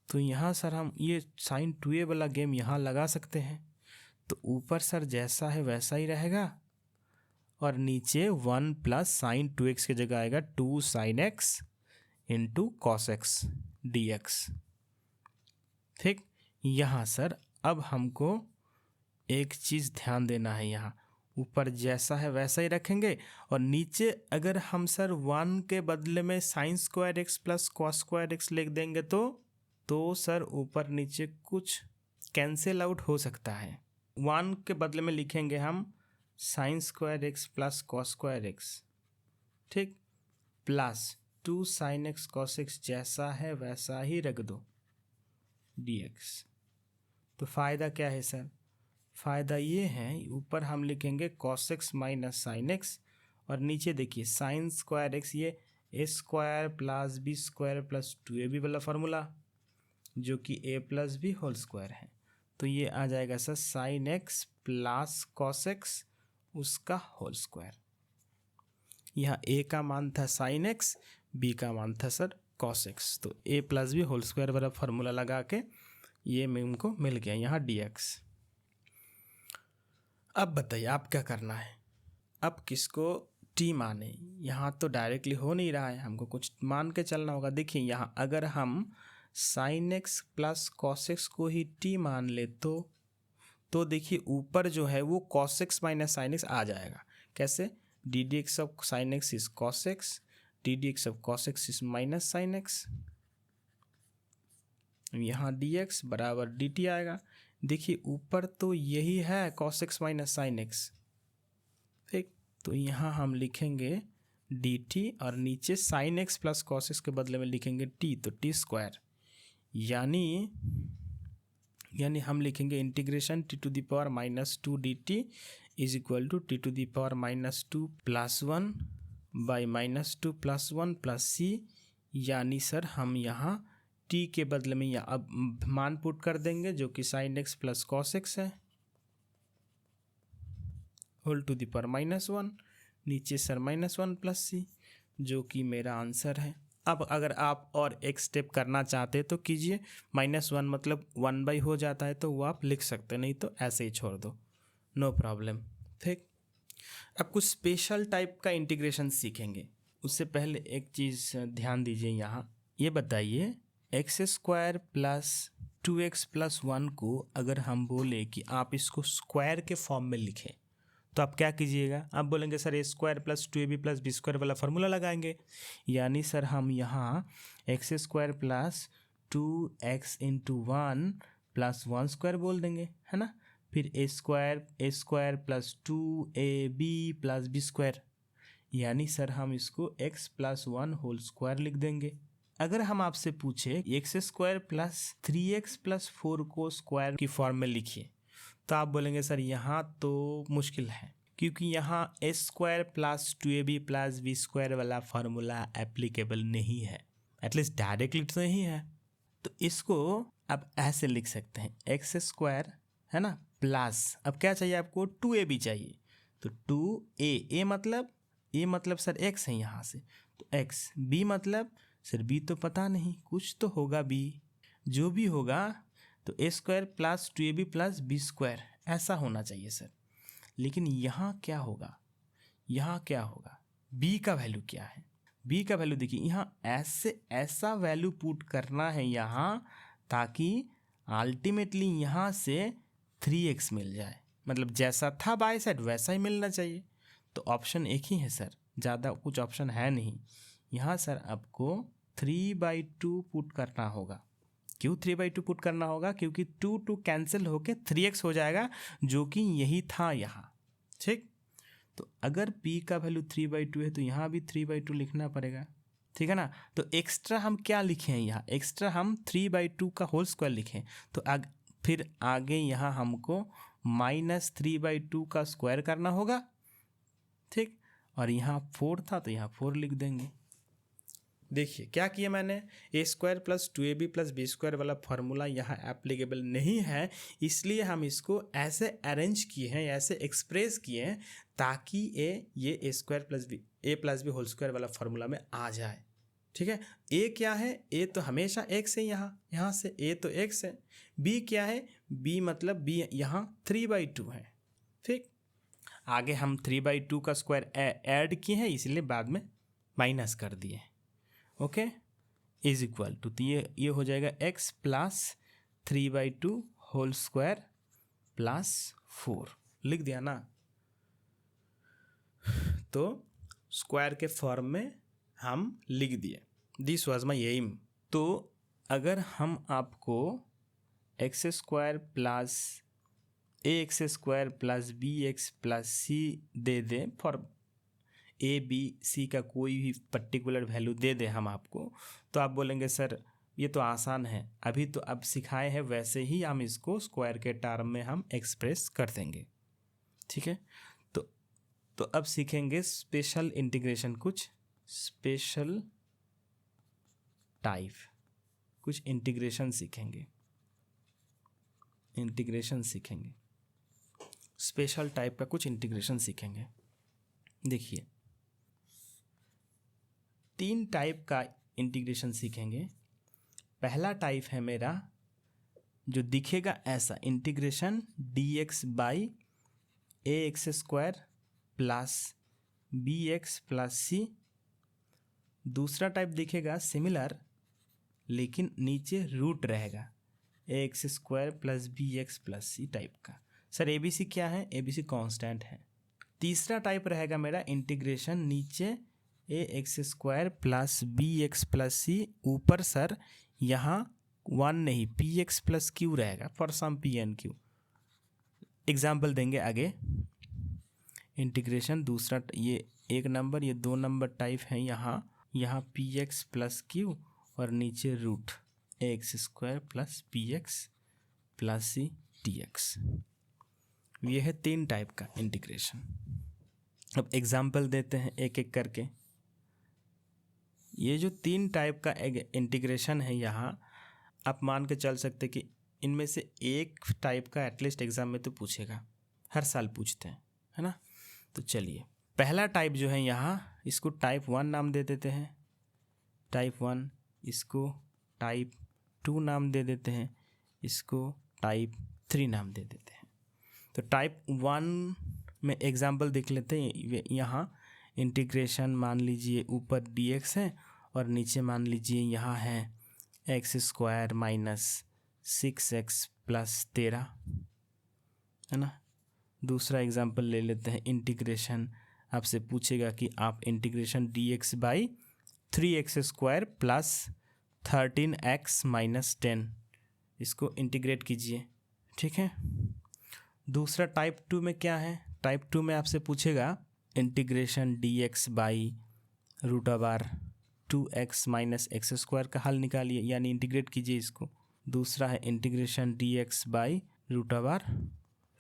तो यहाँ सर हम ये साइन 2a वाला गेम यहाँ लगा सकते हैं। तो ऊपर सर जैसा है वैसा ही रहेगा और नीचे 1 प्लस साइन 2x की जगह आएगा 2 sine x into cos x d x. ठीक, यहाँ सर अब हमको एक चीज़ ध्यान देना है, यहाँ ऊपर जैसा है वैसा ही रखेंगे और नीचे अगर हम सर 1 के बदले में sign square x plus cos square x लिख देंगे तो सर ऊपर नीचे कुछ कैंसिल आउट हो सकता है। 1 के बदले में लिखेंगे हम sine square x plus cos square x, ठीक, plus 2 sine x cos x जैसा है वैसा ही रख दो dx। तो फ़ायदा क्या है सर? फ़ायदा ये है, ऊपर हम लिखेंगे cos x minus sine x और नीचे देखिए साइन स्क्वायर एक्स, ये a square plus b square plus 2ab वाला फार्मूला जो कि a plus b whole square है। तो ये आ जाएगा sir sine x plus cos x उसका होल स्क्वायर। यहाँ a का मान था साइन एक्स, b का मान था सर कॉस एक्स। तो a plus b whole square वाला फार्मूला लगा के ये हमको मिल गया यहाँ dx। अब बताइए आप क्या करना है, अब किसको t माने? यहाँ तो डायरेक्टली हो नहीं रहा है, हमको कुछ मान के चलना होगा। देखिए यहाँ अगर हम sign x plus cos x को ही t मान ले तो देखिए ऊपर जो है वो cos x minus sine x आ जाएगा। कैसे? D d x of sine x is cos x, d d x of cos x is minus sine x. यहाँ डी एक्स बराबर डी टी आएगा। देखिए ऊपर तो यही है cos x minus sine x, ठीक, तो यहाँ हम लिखेंगे डी टी और नीचे sine x plus cos x के बदले में लिखेंगे टी, तो टी स्क्वायर, यानी हम लिखेंगे integration t to the power minus 2 d t is equal to t to the power minus 2 plus 1 by minus 2 plus 1 plus c. यानी सर हम यहाँ t के बदले में या अब मान पुट कर देंगे जो कि sine x plus cos x है whole to the power minus 1, नीचे सर माइनस 1 प्लस सी जो कि मेरा आंसर है। अब अगर आप और एक स्टेप करना चाहते तो कीजिए, -1 मतलब 1 हो जाता है तो वो आप लिख सकते, नहीं तो ऐसे ही छोड़ दो, नो प्रॉब्लम। ठीक, अब कुछ स्पेशल टाइप का इंटीग्रेशन सीखेंगे। उससे पहले एक चीज़ ध्यान दीजिए, यहाँ ये बताइए x square plus 2x plus 1 को अगर हम बोले कि आप इसको स्क्वायर के फॉर्म में लिखें तो आप क्या कीजिएगा? आप बोलेंगे sir a square plus 2ab plus b square वाला फार्मूला लगाएंगे। यानी सर हम यहाँ x square plus 2x into 1 plus 1 square बोल देंगे, है ना। फिर a square plus 2ab plus b square, यानी सर हम इसको x प्लस 1 होल स्क्वायर लिख देंगे। अगर हम आपसे पूछे x square plus 3x plus 4 को स्क्वायर की फॉर्म में लिखिए तो आप बोलेंगे सर यहाँ तो मुश्किल है, क्योंकि यहाँ a square plus 2ab plus b square वाला फार्मूला एप्लीकेबल नहीं है, एटलीस्ट डायरेक्टली तो नहीं है। तो इसको अब ऐसे लिख सकते हैं एक्स स्क्वायर, है ना, प्लस अब क्या चाहिए आपको? 2ab चाहिए, तो 2a मतलब सर x है यहाँ से, तो x, b मतलब सर b तो पता नहीं, कुछ तो होगा b, जो भी होगा तो a square plus 2ab plus b square ऐसा होना चाहिए सर। लेकिन यहाँ क्या होगा? b का वैल्यू क्या है? b का वैल्यू देखिए यहाँ ऐसा वैल्यू पुट करना है यहाँ, ताकि अल्टीमेटली यहाँ से 3x मिल जाए, मतलब जैसा था बाय साइड वैसा ही मिलना चाहिए। तो ऑप्शन एक ही है सर, ज़्यादा कुछ ऑप्शन है नहीं। यहाँ सर आपको 3/2 पुट करना होगा। क्यों 3/2 पुट करना होगा? क्योंकि 2 कैंसिल होके 3x हो जाएगा, जो कि यही था यहाँ, ठीक। तो अगर p का वैल्यू 3/2 है तो यहाँ भी 3/2 लिखना पड़ेगा, ठीक है ना। तो एक्स्ट्रा हम क्या लिखे हैं यहाँ? एक्स्ट्रा हम 3/2 का होल स्क्वायर लिखें, तो फिर आगे यहाँ हमको -3/2 का स्क्वायर करना होगा, ठीक। और यहाँ 4 था तो यहाँ 4 लिख देंगे। देखिए क्या किया मैंने, a square plus 2ab plus b square वाला फार्मूला यहाँ एप्लीकेबल नहीं है, इसलिए हम इसको ऐसे अरेंज किए हैं, ऐसे एक्सप्रेस किए हैं ताकि ये a square plus b whole square वाला फार्मूला में आ जाए। ठीक है, ए क्या है, ए तो हमेशा एक्स है, यहाँ से ए तो एक्स है। बी क्या है, बी मतलब बी यहाँ 3/2 है। ठीक, आगे हम 3/2 का स्क्वायर ऐड किए हैं, इसलिए बाद में माइनस कर दिए। ओके, इज इक्वल टू, तो ये हो जाएगा x plus 3/2 whole square plus 4, लिख दिया ना। तो स्क्वायर के फॉर्म में हम लिख दिए, दिस वाज माई एम। तो अगर हम आपको x square plus a x square plus b x plus c दे दें, फॉर ए बी सी का कोई भी पर्टिकुलर वैल्यू दे दें हम आपको, तो आप बोलेंगे सर ये तो आसान है, अभी तो अब सिखाए हैं वैसे ही हम इसको स्क्वायर के टर्म में हम एक्सप्रेस कर देंगे। ठीक है, तो अब सीखेंगे स्पेशल इंटीग्रेशन, कुछ स्पेशल टाइप, कुछ इंटीग्रेशन सीखेंगे, स्पेशल टाइप का कुछ इंटीग्रेशन सीखेंगे। देखिए 3 टाइप का इंटीग्रेशन सीखेंगे। पहला टाइप है मेरा जो दिखेगा ऐसा, integration dx by a x square plus b x plus c. दूसरा टाइप दिखेगा सिमिलर, लेकिन नीचे रूट रहेगा, a x square plus b x plus c type का। सर ए बी सी क्या है, ए बी सी कॉन्स्टेंट है। तीसरा टाइप रहेगा मेरा इंटीग्रेशन नीचे a x square plus b x plus c, ऊपर सर यहाँ 1 नहीं पी एक्स प्लस क्यू रहेगा for some p and q. Example देंगे आगे। इंटीग्रेशन दूसरा, ये 1 नंबर, ये 2 नंबर टाइप है, यहाँ पी एक्स प्लस क्यू और नीचे root a x square plus b x plus c t x. ये है 3 टाइप का इंटीग्रेशन। अब एग्जाम्पल देते हैं एक एक करके। ये जो 3 टाइप का इंटीग्रेशन है, यहाँ आप मान के चल सकते कि इनमें से एक टाइप का एटलीस्ट एग्जाम में तो पूछेगा, हर साल पूछते हैं, है ना। तो चलिए पहला टाइप जो है यहाँ, इसको टाइप 1 नाम दे देते हैं, टाइप 1, इसको टाइप 2 नाम दे देते हैं, इसको टाइप 3 नाम दे देते हैं। तो टाइप 1 में एग्जाम्पल देख लेते हैं। यहाँ इंटीग्रेशन मान लीजिए ऊपर dx है और नीचे मान लीजिए यहाँ है x square minus 6x plus 13, है ना। दूसरा एग्जाम्पल ले लेते हैं, इंटीग्रेशन आपसे पूछेगा कि आप integration dx by 3x square plus 13x minus 10, इसको इंटीग्रेट कीजिए। ठीक है, दूसरा टाइप 2 में क्या है, टाइप 2 में आपसे पूछेगा integration dx by root over 2x minus x square का हल निकालिए, यानी इंटीग्रेट कीजिए इसको। दूसरा है integration dx by root over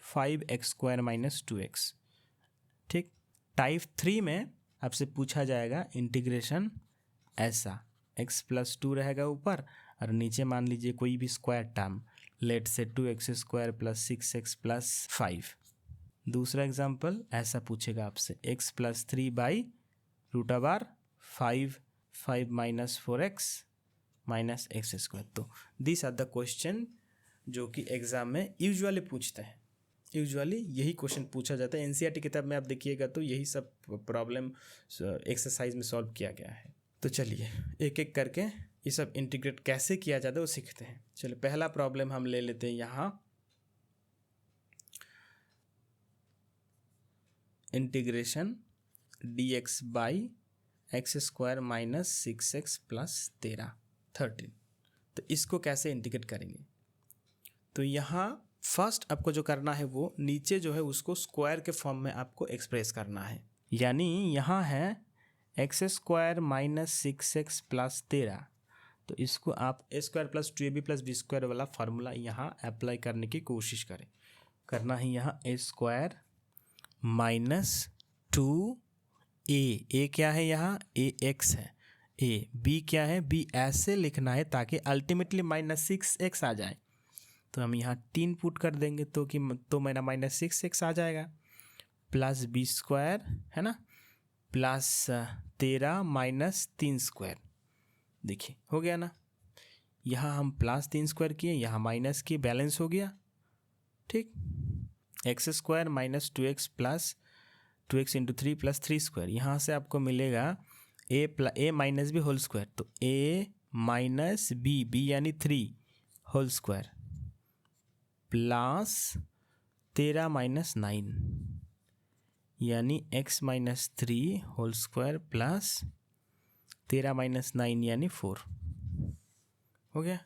5x square minus 2x। ठीक, टाइप 3 में आपसे पूछा जाएगा इंटीग्रेशन ऐसा, x प्लस 2 रहेगा ऊपर और नीचे मान लीजिए कोई भी स्क्वायर टर्म, लेट से 2x square plus 6x plus 5। दूसरा एग्जाम्पल ऐसा पूछेगा आपसे, x plus 3 by root over 5 minus 4x minus x square. तो दिस आर द क्वेश्चन जो कि एग्जाम में यूजुअली पूछते हैं, यूजुअली यही क्वेश्चन पूछा जाता है। एनसीईआरटी किताब में आप देखिएगा तो यही सब प्रॉब्लम एक्सरसाइज में सॉल्व किया गया है। तो चलिए एक एक करके ये सब इंटीग्रेट कैसे किया जाता है वो सीखते हैं। चलिए पहला प्रॉब्लम हम ले लेते हैं यहाँ, integration dx by x square minus 6x plus 13। तो इसको कैसे इंटीग्रेट करेंगे, तो यहाँ फर्स्ट आपको जो करना है वो नीचे जो है उसको स्क्वायर के फॉर्म में आपको एक्सप्रेस करना है। यानी यहाँ है x square minus 6x plus 13, तो इसको आप a square plus 2ab plus b square वाला फार्मूला यहाँ अप्लाई करने की कोशिश करें। करना है यहाँ ए स्क्वायर माइनस 2a, ए क्या है यहाँ, ए एक्स है, ए। बी क्या है, बी ऐसे लिखना है ताकि अल्टीमेटली -6x आ जाए। तो हम यहाँ 3 पुट कर देंगे तो मेरा -6x आ जाएगा, प्लस बी स्क्वायर है ना, प्लस 13 माइनस 3 स्क्वायर। देखिए हो गया ना, यहाँ हम प्लस 3 स्क्वायर किए, यहाँ माइनस किए, बैलेंस हो गया। ठीक, x square minus 2x plus 2x into 3 plus 3 square. यहाँ से आपको मिलेगा ए माइनस बी होल स्क्वायर, तो a माइनस बी यानी 3 होल स्क्वायर प्लस 13 माइनस 9 यानी x minus 3 whole square plus 13 minus 9 यानी 4। हो गया।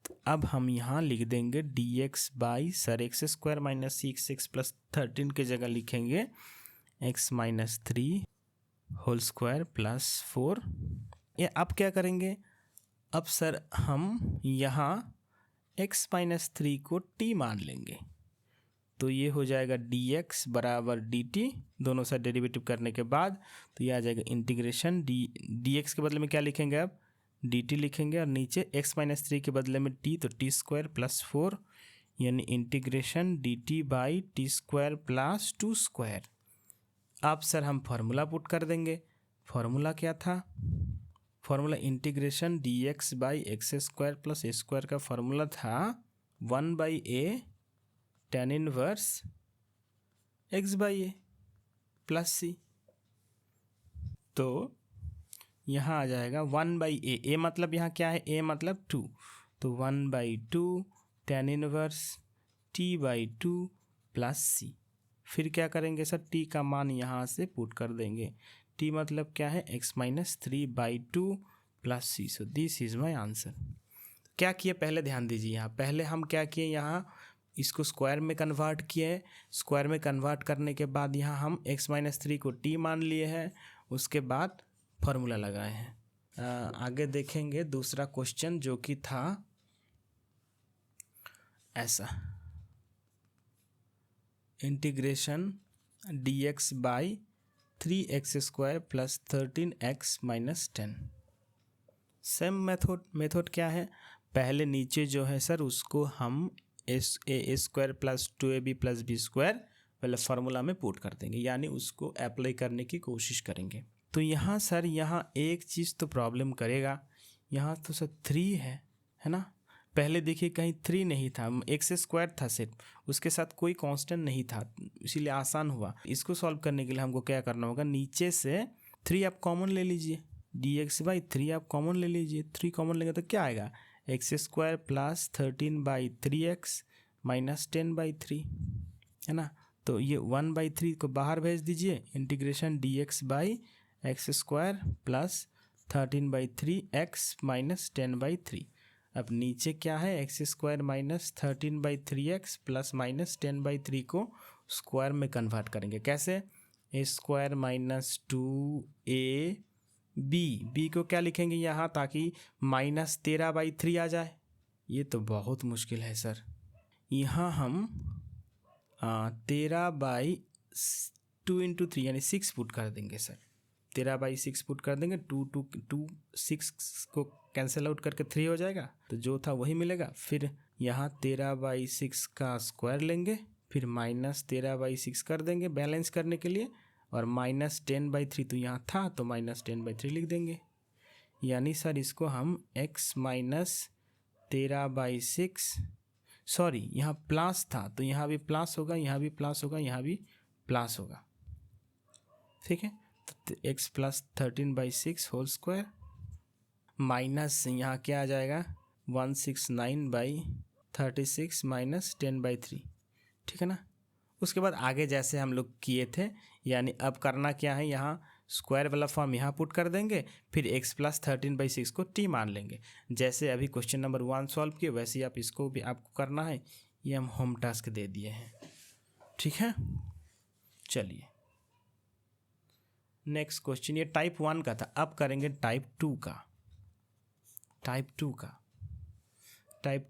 तो अब हम यहाँ लिख देंगे dx by sir x square minus 6x plus 13 की जगह लिखेंगे x minus 3 whole square plus 4। ये अब क्या करेंगे, अब सर हम यहाँ x माइनस 3 को t मान लेंगे, तो ये हो जाएगा dx बराबर dt, दोनों साइड डेरिवेटिव करने के बाद तो ये आ जाएगा इंटीग्रेशन dx के बदले में क्या लिखेंगे, अब dt लिखेंगे, और नीचे x माइनस 3 के बदले में t, तो t स्क्वायर प्लस 4 यानी integration dt by T square plus 2 square. अब सर हम फार्मूला पुट कर देंगे। फार्मूला क्या था, formula integration dx by x square plus A square का फार्मूला था 1/a tan inverse x/a plus c। तो यहाँ आ जाएगा 1/a, a मतलब यहाँ क्या है, a मतलब 2, तो 1/2 tan inverse t/2 plus c। फिर क्या करेंगे सर, t का मान यहाँ से पुट कर देंगे, t मतलब क्या है x minus 3/2 plus c। So this is my answer. क्या किए पहले ध्यान दीजिए, यहाँ पहले हम क्या किए, यहाँ इसको स्क्वायर में कन्वर्ट किए, स्क्वायर में कन्वर्ट करने के बाद यहाँ हम x माइनस 3 को t मान लिए हैं, उसके बाद फार्मूला लगाए हैं। आगे देखेंगे दूसरा क्वेश्चन जो कि था ऐसा, integration dx by 3x square plus 13x minus 10। Same method क्या है, पहले नीचे जो है सर उसको हम a square plus 2ab plus b square पहले फार्मूला में पुट कर देंगे, यानी उसको अप्लाई करने की कोशिश करेंगे। तो यहाँ सर यहाँ एक चीज़ तो प्रॉब्लम करेगा, यहाँ तो सर 3 है ना, पहले देखिए कहीं 3 नहीं था, एक्स स्क्वायर था सिर्फ, उसके साथ कोई कांस्टेंट नहीं था, इसीलिए आसान हुआ। इसको सॉल्व करने के लिए हमको क्या करना होगा, नीचे से 3 आप कॉमन ले लीजिए, dx बाई 3 आप कॉमन ले लीजिए, 3 कॉमन लेंगे तो क्या आएगा, x square plus 13/3x minus 10/3 है ना। तो ये 1/3 को बाहर भेज दीजिए, integration dx by x square plus 13/3x minus 10/3। अब नीचे क्या है, x square minus 13/3x plus minus 10/3 को स्क्वायर में कन्वर्ट करेंगे, कैसे, ए स्क्वायर माइनस 2ab, बी को क्या लिखेंगे यहाँ, ताकि माइनस 13/3 आ जाए। ये तो बहुत मुश्किल है सर, यहाँ हम 13/2 इंटू 3 यानी 6 पुट कर देंगे सर, 13/6 पुट कर देंगे, 6 को कैंसिल आउट करके 3 हो जाएगा, तो जो था वही मिलेगा। फिर यहाँ 13/6 का स्क्वायर लेंगे, फिर माइनस 13/6 कर देंगे बैलेंस करने के लिए, और माइनस 10/3 तो यहाँ था तो माइनस 10/3 लिख देंगे, यानी सर इसको हम x माइनस 13/6, सॉरी यहाँ प्लस था तो यहाँ भी प्लस होगा, यहाँ भी प्लस होगा, यहाँ भी प्लस होगा, ठीक है। तो x plus 13/6 whole square minus यहाँ क्या आ जाएगा 169/36 माइनस 10/3, ठीक है ना। उसके बाद आगे जैसे हम लोग किए थे, यानी अब करना क्या है, यहाँ स्क्वायर वाला फॉर्म यहाँ पुट कर देंगे, फिर x प्लस 13/6 को t मान लेंगे, जैसे अभी क्वेश्चन नंबर 1 सॉल्व किए वैसे ही आप इसको भी आपको करना है, ये हम होम टास्क दे दिए हैं, ठीक है। चलिए नेक्स्ट क्वेश्चन, ये टाइप 1 का था, अब करेंगे टाइप 2 का। टाइप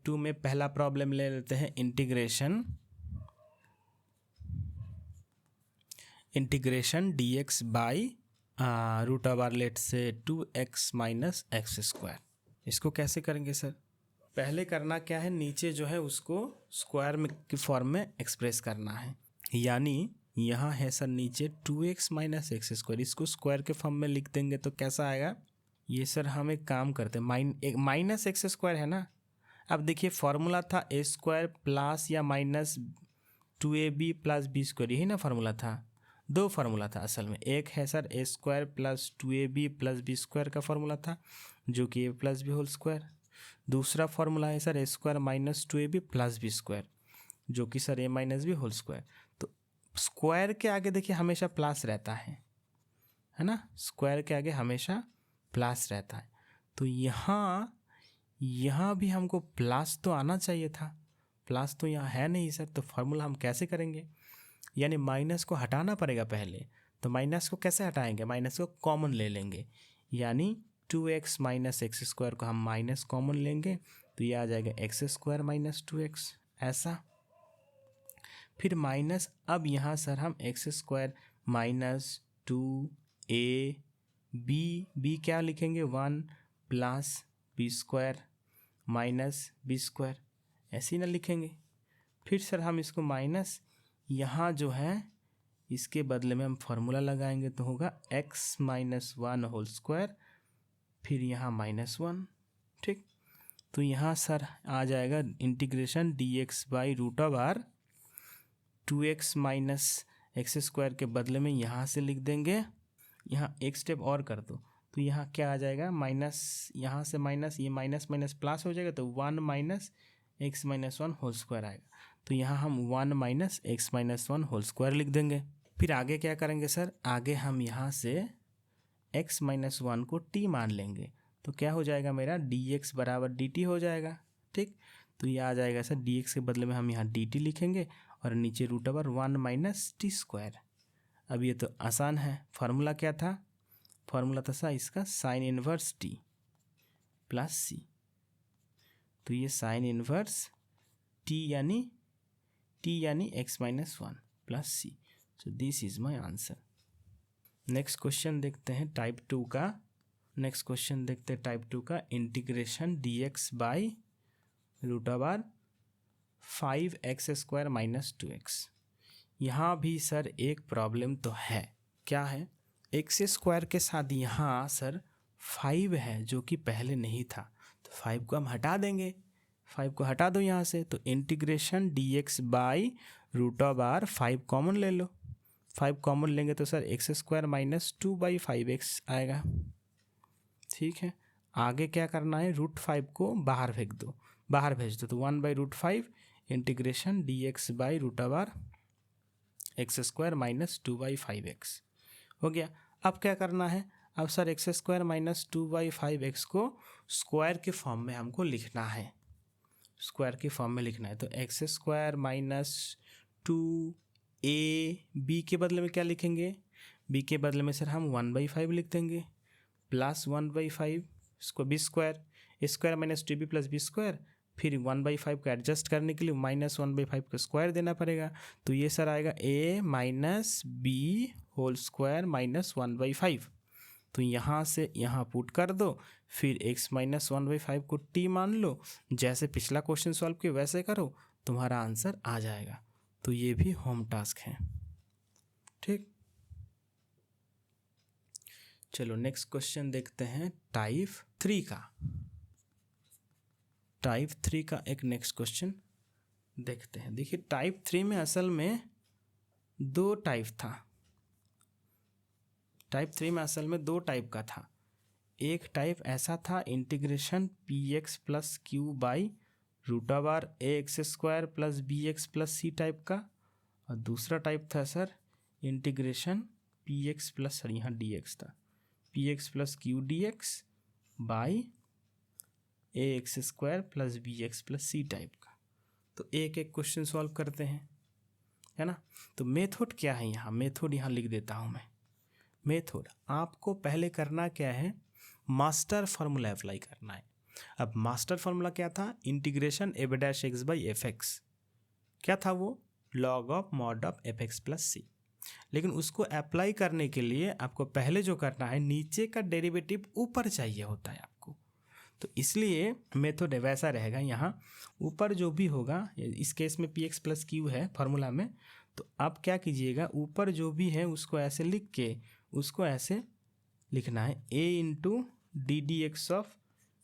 2 में पहला प्रॉब्लम ले लेते हैं, integration dx by root over लेट से 2x माइनस एक्स स्क्वायर। इसको कैसे करेंगे सर? पहले करना क्या है, नीचे जो है उसको स्क्वायर में की फॉर्म में एक्सप्रेस करना है। यानी यहाँ है सर नीचे 2x माइनस एक्स स्क्वायर, इसको स्क्वायर के फॉर्म में लिख देंगे तो कैसा आएगा? ये सर हम एक काम करते हैं, माइनस एक्स स्क्वायर है ना। अब देखिए फॉर्मूला था ए स्क्वायर प्लस या minus 2ab plus b square, यही ना फार्मूला था। दो फार्मूला था असल में, एक है sir a square plus 2ab plus b square का फार्मूला था जो कि a plus b whole square. दूसरा फार्मूला है sir a square minus 2ab plus b square जो कि sir a minus b whole square. तो स्क्वायर के आगे देखिए हमेशा प्लस रहता है ना, स्क्वायर के आगे हमेशा प्लस रहता है। तो यहाँ भी हमको प्लस तो आना चाहिए था, प्लस तो यहाँ है नहीं सर। तो फार्मूला हम कैसे करेंगे? यानी माइनस को हटाना पड़ेगा पहले। तो माइनस को कैसे हटाएंगे? माइनस को कॉमन ले लेंगे, यानी 2x माइनस एक्स स्क्वायर को हम माइनस कॉमन लेंगे तो ये आ जाएगा एक्स स्क्वायर माइनस 2x ऐसा। फिर माइनस, अब यहाँ सर हम एक्स स्क्वायर माइनस 2ab क्या लिखेंगे? 1 plus b square minus b square, ऐसे ही ना लिखेंगे। फिर सर हम इसको माइनस, यहाँ जो है इसके बदले में हम फार्मूला लगाएंगे तो होगा x माइनस 1 होल स्क्वायर, फिर यहाँ माइनस 1। ठीक, तो यहाँ सर आ जाएगा integration dx by root over 2x minus x square के बदले में यहाँ से लिख देंगे, यहाँ एक स्टेप और कर दो तो यहाँ क्या आ जाएगा? माइनस, यहाँ से माइनस, ये माइनस माइनस प्लस हो जाएगा तो 1 minus x minus 1 whole square आएगा। तो यहाँ हम 1 minus x minus 1 whole square लिख देंगे। फिर आगे क्या करेंगे सर? आगे हम यहाँ से x माइनस 1 को t मान लेंगे तो क्या हो जाएगा मेरा? dx बराबर dt हो जाएगा। ठीक, तो ये आ जाएगा सर dx के बदले में हम यहाँ dt लिखेंगे और नीचे root over 1 minus t square. अब ये तो आसान है। फार्मूला क्या था? फार्मूला था सर इसका sine inverse t plus c. तो ये साइन इनवर्स t यानी x minus 1 plus c. So this is my answer. Next question देखते हैं टाइप 2 का। नेक्स्ट क्वेश्चन देखते हैं टाइप 2 का, integration dx by root over 5x square minus 2x। यहाँ भी सर एक प्रॉब्लम तो है। क्या है? एक्स स्क्वायर के साथ यहाँ सर 5 है जो कि पहले नहीं था, तो 5 को हम हटा देंगे। 5 को हटा दो यहाँ से, तो integration dx by root over 5 common ले लो। 5 कॉमन लेंगे तो sir x square minus 2/5x आएगा। ठीक है, आगे क्या करना है? रूट 5 को बाहर भेज दो, तो 1/√5 integration dx by root over x square minus 2/5x हो गया। अब क्या करना है? अब sir x square minus 2/5x को स्क्वायर के फॉर्म में हमको लिखना है, स्क्वायर के फॉर्म में लिखना है। तो एक्स स्क्वायर माइनस 2ab के बदले में क्या लिखेंगे? b के बदले में सर हम 1/5 लिख देंगे प्लस 1/5 इसको b square, square minus 2b plus b square, फिर 1/5 को एडजस्ट करने के लिए माइनस 1/5 का स्क्वायर देना पड़ेगा। तो ये सर आएगा a minus b whole square minus 1/5। तो यहाँ से यहाँ पुट कर दो, फिर x माइनस 1/5 को t मान लो, जैसे पिछला क्वेश्चन सॉल्व किया वैसे करो, तुम्हारा आंसर आ जाएगा। तो ये भी होम टास्क है। ठीक, चलो नेक्स्ट क्वेश्चन देखते हैं टाइप 3 का। टाइप 3 का एक नेक्स्ट क्वेश्चन देखते हैं। देखिए टाइप 3 में असल में 2 टाइप था। टाइप 3 में असल में 2 टाइप का था। एक टाइप ऐसा था integration px plus q by root over ax square plus bx plus c type का, और दूसरा टाइप था sir integration px plus, sir यहाँ dx था, px plus q dx by ax square plus bx plus c type का। तो एक एक क्वेश्चन सॉल्व करते हैं, है ना। तो मेथड क्या है? यहाँ मेथड यहाँ लिख देता हूँ मैं। मेथड आपको पहले करना क्या है? मास्टर फार्मूला अप्लाई करना है। अब मास्टर फार्मूला क्या था? Integration f dash x by f x. क्या था वो? Log of mod of f x plus c. लेकिन उसको अप्लाई करने के लिए आपको पहले जो करना है, नीचे का डेरिवेटिव ऊपर चाहिए होता है आपको। तो इसलिए मेथड वैसा रहेगा, यहाँ ऊपर जो भी होगा, इस केस में px प्लस क्यू है फॉर्मूला में, तो आप क्या कीजिएगा, ऊपर जो भी है उसको ऐसे लिख के उसको ऐसे लिखना है a into d d x of,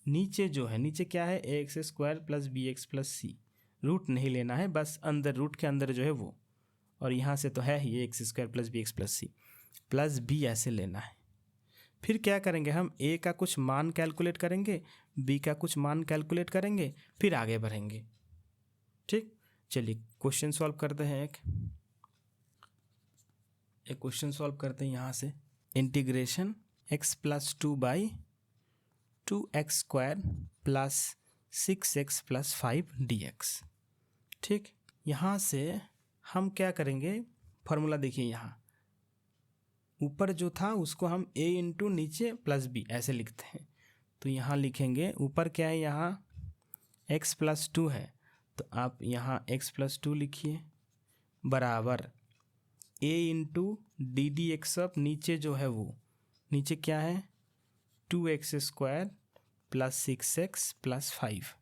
नीचे जो है, नीचे क्या है, a x square plus b x plus c, root नहीं लेना है, बस अंदर रूट के अंदर जो है वो, और यहाँ से तो है ही a x square plus b x plus c plus b ऐसे लेना है। फिर क्या करेंगे, हम ए का कुछ मान कैलकुलेट करेंगे, बी का कुछ मान कैलकुलेट करेंगे, फिर आगे बढ़ेंगे। ठीक, चलिए क्वेश्चन सॉल्व करते हैं। एक क्वेश्चन सॉल्व करते हैं यहाँ से। Integration x plus 2/2x square plus 6x plus 5 dx। ठीक, यहाँ से हम क्या करेंगे, फॉर्मूला देखिए, यहाँ ऊपर जो था उसको हम a इंटू नीचे प्लस b ऐसे लिखते हैं। तो यहाँ लिखेंगे, ऊपर क्या है, यहाँ x प्लस 2 है, तो आप यहाँ x प्लस 2 लिखिए, बराबर a into d d x of, नीचे जो है वो, नीचे क्या है, 2x square plus 6x plus 5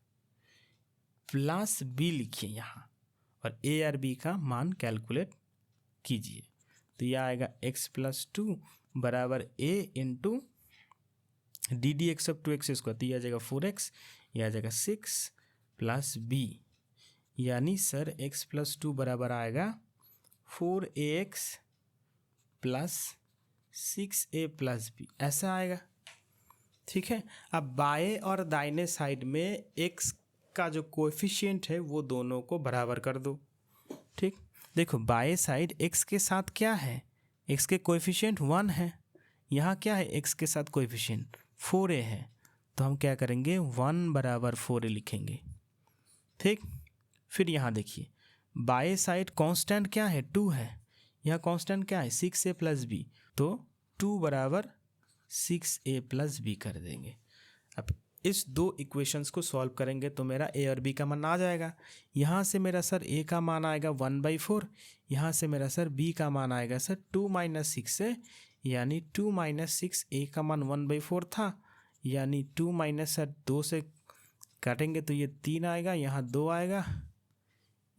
plus b लिखिए यहाँ, और a और b का मान कैलकुलेट कीजिए। तो यह आएगा x प्लस 2 बराबर a into d d x of 2x square, तो यह आ जाएगा 4x, यह आ जाएगा 6 प्लस b, यानी सर x प्लस 2 बराबर आएगा 4ax plus 6a plus b, ऐसा आएगा। ठीक है, अब बाएं और दाहिने साइड में x का जो कोएफिशिएंट है वो दोनों को बराबर कर दो। ठीक, देखो बाएं साइड x के साथ क्या है, x के कोएफिशिएंट 1 है, यहाँ क्या है, x के साथ कोएफिशिएंट 4a है, तो हम क्या करेंगे, 1 बराबर 4a लिखेंगे। ठीक, फिर यहाँ देखिए बाएं साइड कांस्टेंट क्या है, 2 है, यहाँ कांस्टेंट क्या है, 6a प्लस b, तो 2 बराबर 6a प्लस b कर देंगे। अब इस दो इक्वेशंस को सॉल्व करेंगे तो मेरा a और b का मान आ जाएगा। यहाँ से मेरा सर a का मान आएगा 1/4, यहाँ से मेरा सर b का मान आएगा सर 2 - 6a, यानी 2 - 6a का मान 1/4 था, यानी 2 - सर 2 से काटेंगे तो ये 3 आएगा, यहाँ 2 आएगा,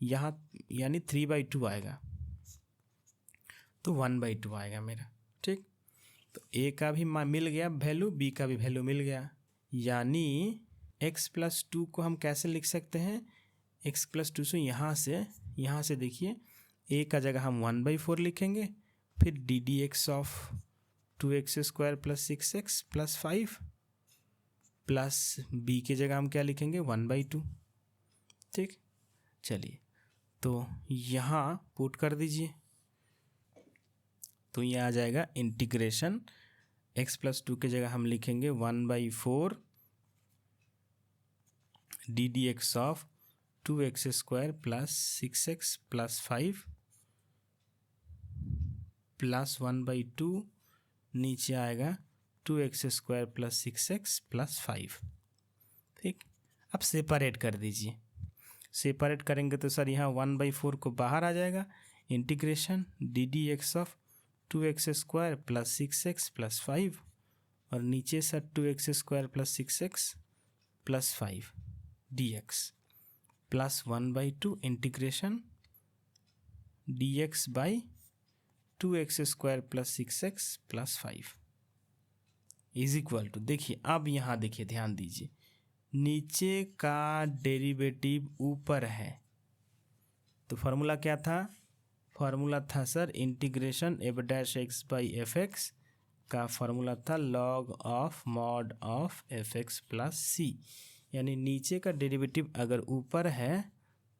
यहाँ यानी 3/2 आएगा, तो 1/2 आएगा मेरा। ठीक, तो a का भी मिल गया वैल्यू, b का भी वैल्यू मिल गया, यानी x प्लस 2 को हम कैसे लिख सकते हैं, x प्लस 2 से यहाँ से देखिए a का जगह हम 1/4 लिखेंगे, फिर D d x of 2x square plus 6x plus 5 plus b की जगह हम क्या लिखेंगे, 1/2। ठीक, चलिए तो यहाँ पुट कर दीजिए, तो ये आ जाएगा इंटीग्रेशन x प्लस 2 की जगह हम लिखेंगे 1/4 D d x of 2x square plus 6x plus 5 plus 1/2, नीचे आएगा 2x square plus 6x plus 5। ठीक, अब सेपरेट कर दीजिए, सेपरेट करेंगे तो सर यहाँ 1/4 को बाहर आ जाएगा, integration d d x of 2x square plus 6x plus 5, और नीचे sir 2x square plus 6x plus 5 dx plus 1/2 integration dx by 2x square plus 6x plus 5 is equal to, देखिए अब यहाँ देखिए ध्यान दीजिए, नीचे का डेरिवेटिव ऊपर है, तो फार्मूला क्या था, फार्मूला था sir integration f dash x by f x का फार्मूला था log of mod of f x plus c, यानी नीचे का डेरिवेटिव अगर ऊपर है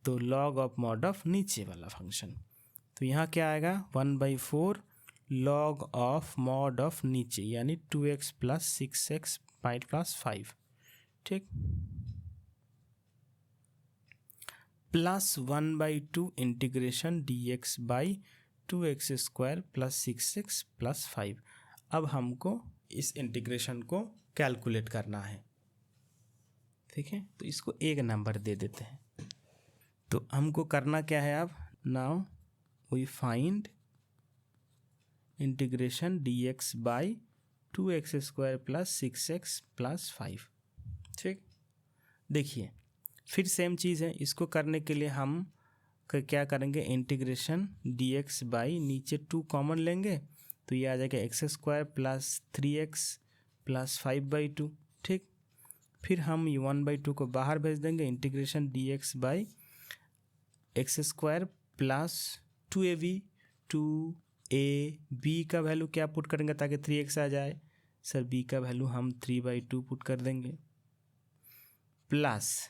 तो लॉग ऑफ मॉड ऑफ नीचे वाला फंक्शन, तो यहाँ क्या आएगा 1/4 लॉग ऑफ मॉड ऑफ नीचे, यानी 2x प्लस 6x प्लस 5। ठीक, plus 1/2 integration dx by 2x square plus 6x plus 5। अब हमको इस इंटीग्रेशन को कैलकुलेट करना है। ठीक है, तो इसको एक नंबर दे देते हैं। तो हमको करना क्या है, अब now we find integration dx by 2x² plus 6x plus 5। ठीक, देखिए फिर सेम चीज़ है, इसको करने के लिए हम क्या करेंगे, इंटीग्रेशन dx बाई नीचे 2 कॉमन लेंगे तो ये आ जाएगा x² प्लस 3x प्लस 5/2। ठीक, फिर हम 1/2 को बाहर भेज देंगे, integration dx by x² plus 2ab, 2ab का वैल्यू क्या पुट करेंगे ताकि 3x आ जाए, सर b का वैल्यू हम 3/2 पुट कर देंगे, प्लस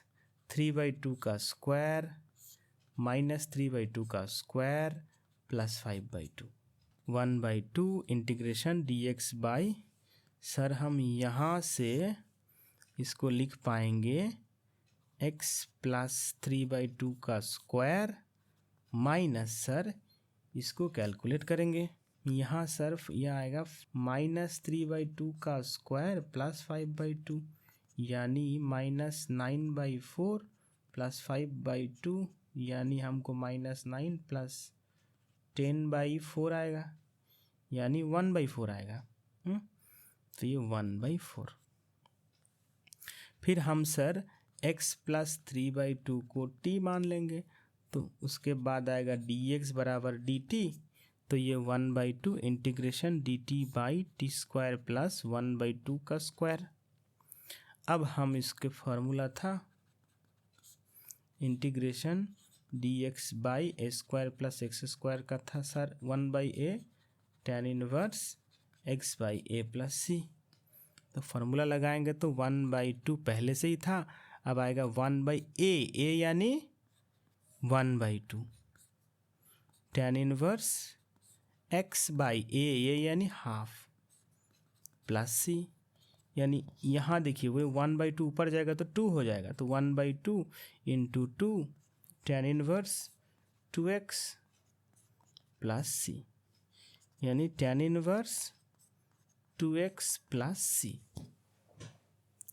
3/2 का स्क्वायर माइनस 3/2 का square plus 5/2, 1/2 integration dx by, sir हम यहाँ से इसको लिख पाएंगे x प्लस 3/2 का स्क्वायर माइनस, सर इसको कैलकुलेट करेंगे, यहाँ सर यह आएगा माइनस 3/2 का स्क्वायर प्लस 5/2 यानी माइनस 9/4 प्लस 5/2 यानी हमको -9 प्लस 10/4 आएगा यानी 1/4 आएगा। तो ये 1/4। फिर हम सर x प्लस 3/2 को t मान लेंगे तो उसके बाद आएगा dx बराबर dt, तो ये 1/2 integration dt by t² plus 1/2 का स्क्वायर। अब हम इसके फार्मूला था integration dx by a² plus x² का था sir 1/a tan inverse x by a plus c, तो फार्मूला लगाएंगे तो 1/2 पहले से ही था, अब आएगा 1/a, a यानी 1/2 tan inverse x by a यानी हाफ प्लस c, यानी यहाँ देखिए वो 1/2 ऊपर जाएगा तो 2 हो जाएगा, तो 1/2 into 2 tan inverse 2x plus c यानी tan inverse 2x plus c,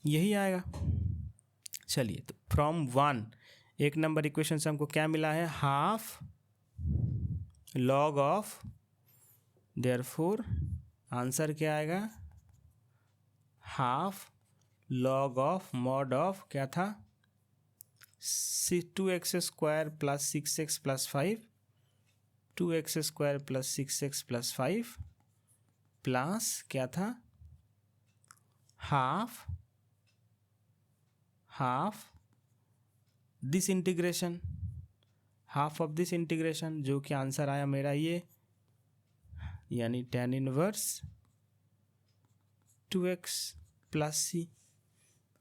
यही आएगा। चलिए तो फ्रॉम 1 1 नंबर इक्वेशन से हमको क्या मिला है, half log of, therefore answer क्या आएगा, half log of mod of क्या था 2x² plus 6x plus 5, 2x² plus 6x plus 5 plus क्या था half this integration, half of this integration जो कि आंसर आया मेरा ये, यानी tan inverse 2x plus c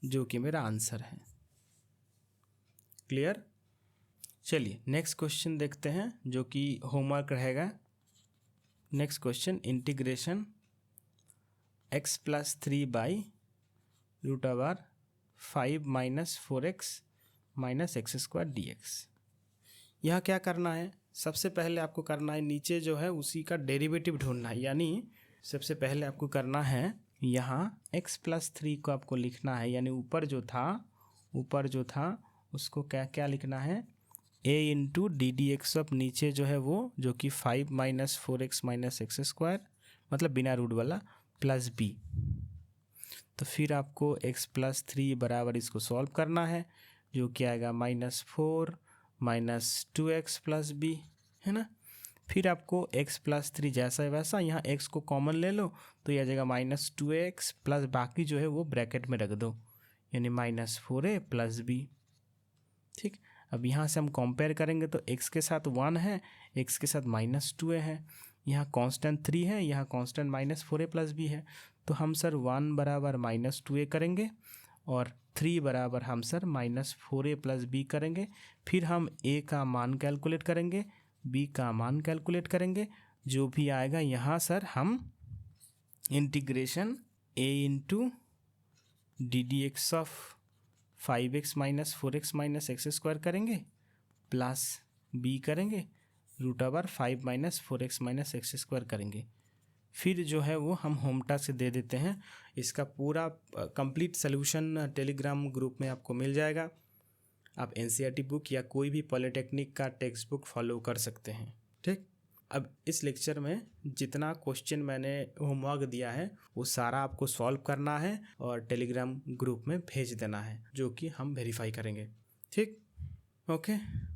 जो कि मेरा आंसर है। क्लियर। चलिए नेक्स्ट क्वेश्चन देखते हैं जो कि होमवर्क रहेगा। Next question integration x plus 3 by √5 minus 4x minus x² dx। यह क्या करना है, सबसे पहले आपको करना है नीचे जो है उसी का डेरिवेटिव ढूंढना है, यानी सबसे पहले आपको करना है यहाँ x प्लस 3 को आपको लिखना है, यानी ऊपर जो था उसको क्या क्या लिखना है, a into d d x of नीचे जो है वो जो कि 5 माइनस 4x माइनस x² मतलब बिना रूट वाला प्लस b। तो फिर आपको x प्लस 3 बराबर इसको सॉल्व करना है जो कि आएगा -4 माइनस 2x प्लस b, है ना। फिर आपको x प्लस 3 जैसा है वैसा यहाँ x को कॉमन ले लो तो यह आ जाएगा -2x प्लस बाकी जो है वो ब्रैकेट में रख दो यानी -4a प्लस b। ठीक, अब यहाँ से हम कंपेयर करेंगे तो x के साथ 1 है, x के साथ -2a है, यहाँ कांस्टेंट 3 है, यहाँ कांस्टेंट -4a प्लस b है, तो हम सर 1 बराबर -2a करेंगे और 3 बराबर हम सर -4a प्लस b करेंगे। फिर हम a का मान कैलकुलेट करेंगे, b का मान कैलकुलेट करेंगे, जो भी आएगा यहाँ सर हम integration a into d d x of 5x minus 4x minus x² करेंगे प्लस b करेंगे √5 माइनस 4x माइनस x² करेंगे। फिर जो है वो हम होम टास्क से दे देते हैं, इसका पूरा कंप्लीट सॉल्यूशन टेलीग्राम ग्रुप में आपको मिल जाएगा। आप एनसीईआरटी बुक या कोई भी पॉलिटेक्निक का टेक्स्ट बुक फॉलो कर सकते हैं। ठीक, अब इस लेक्चर में जितना क्वेश्चन मैंने होमवर्क दिया है वो सारा आपको सॉल्व करना है और टेलीग्राम ग्रुप में भेज देना है, जो कि हम वेरीफाई करेंगे। ठीक, ओके।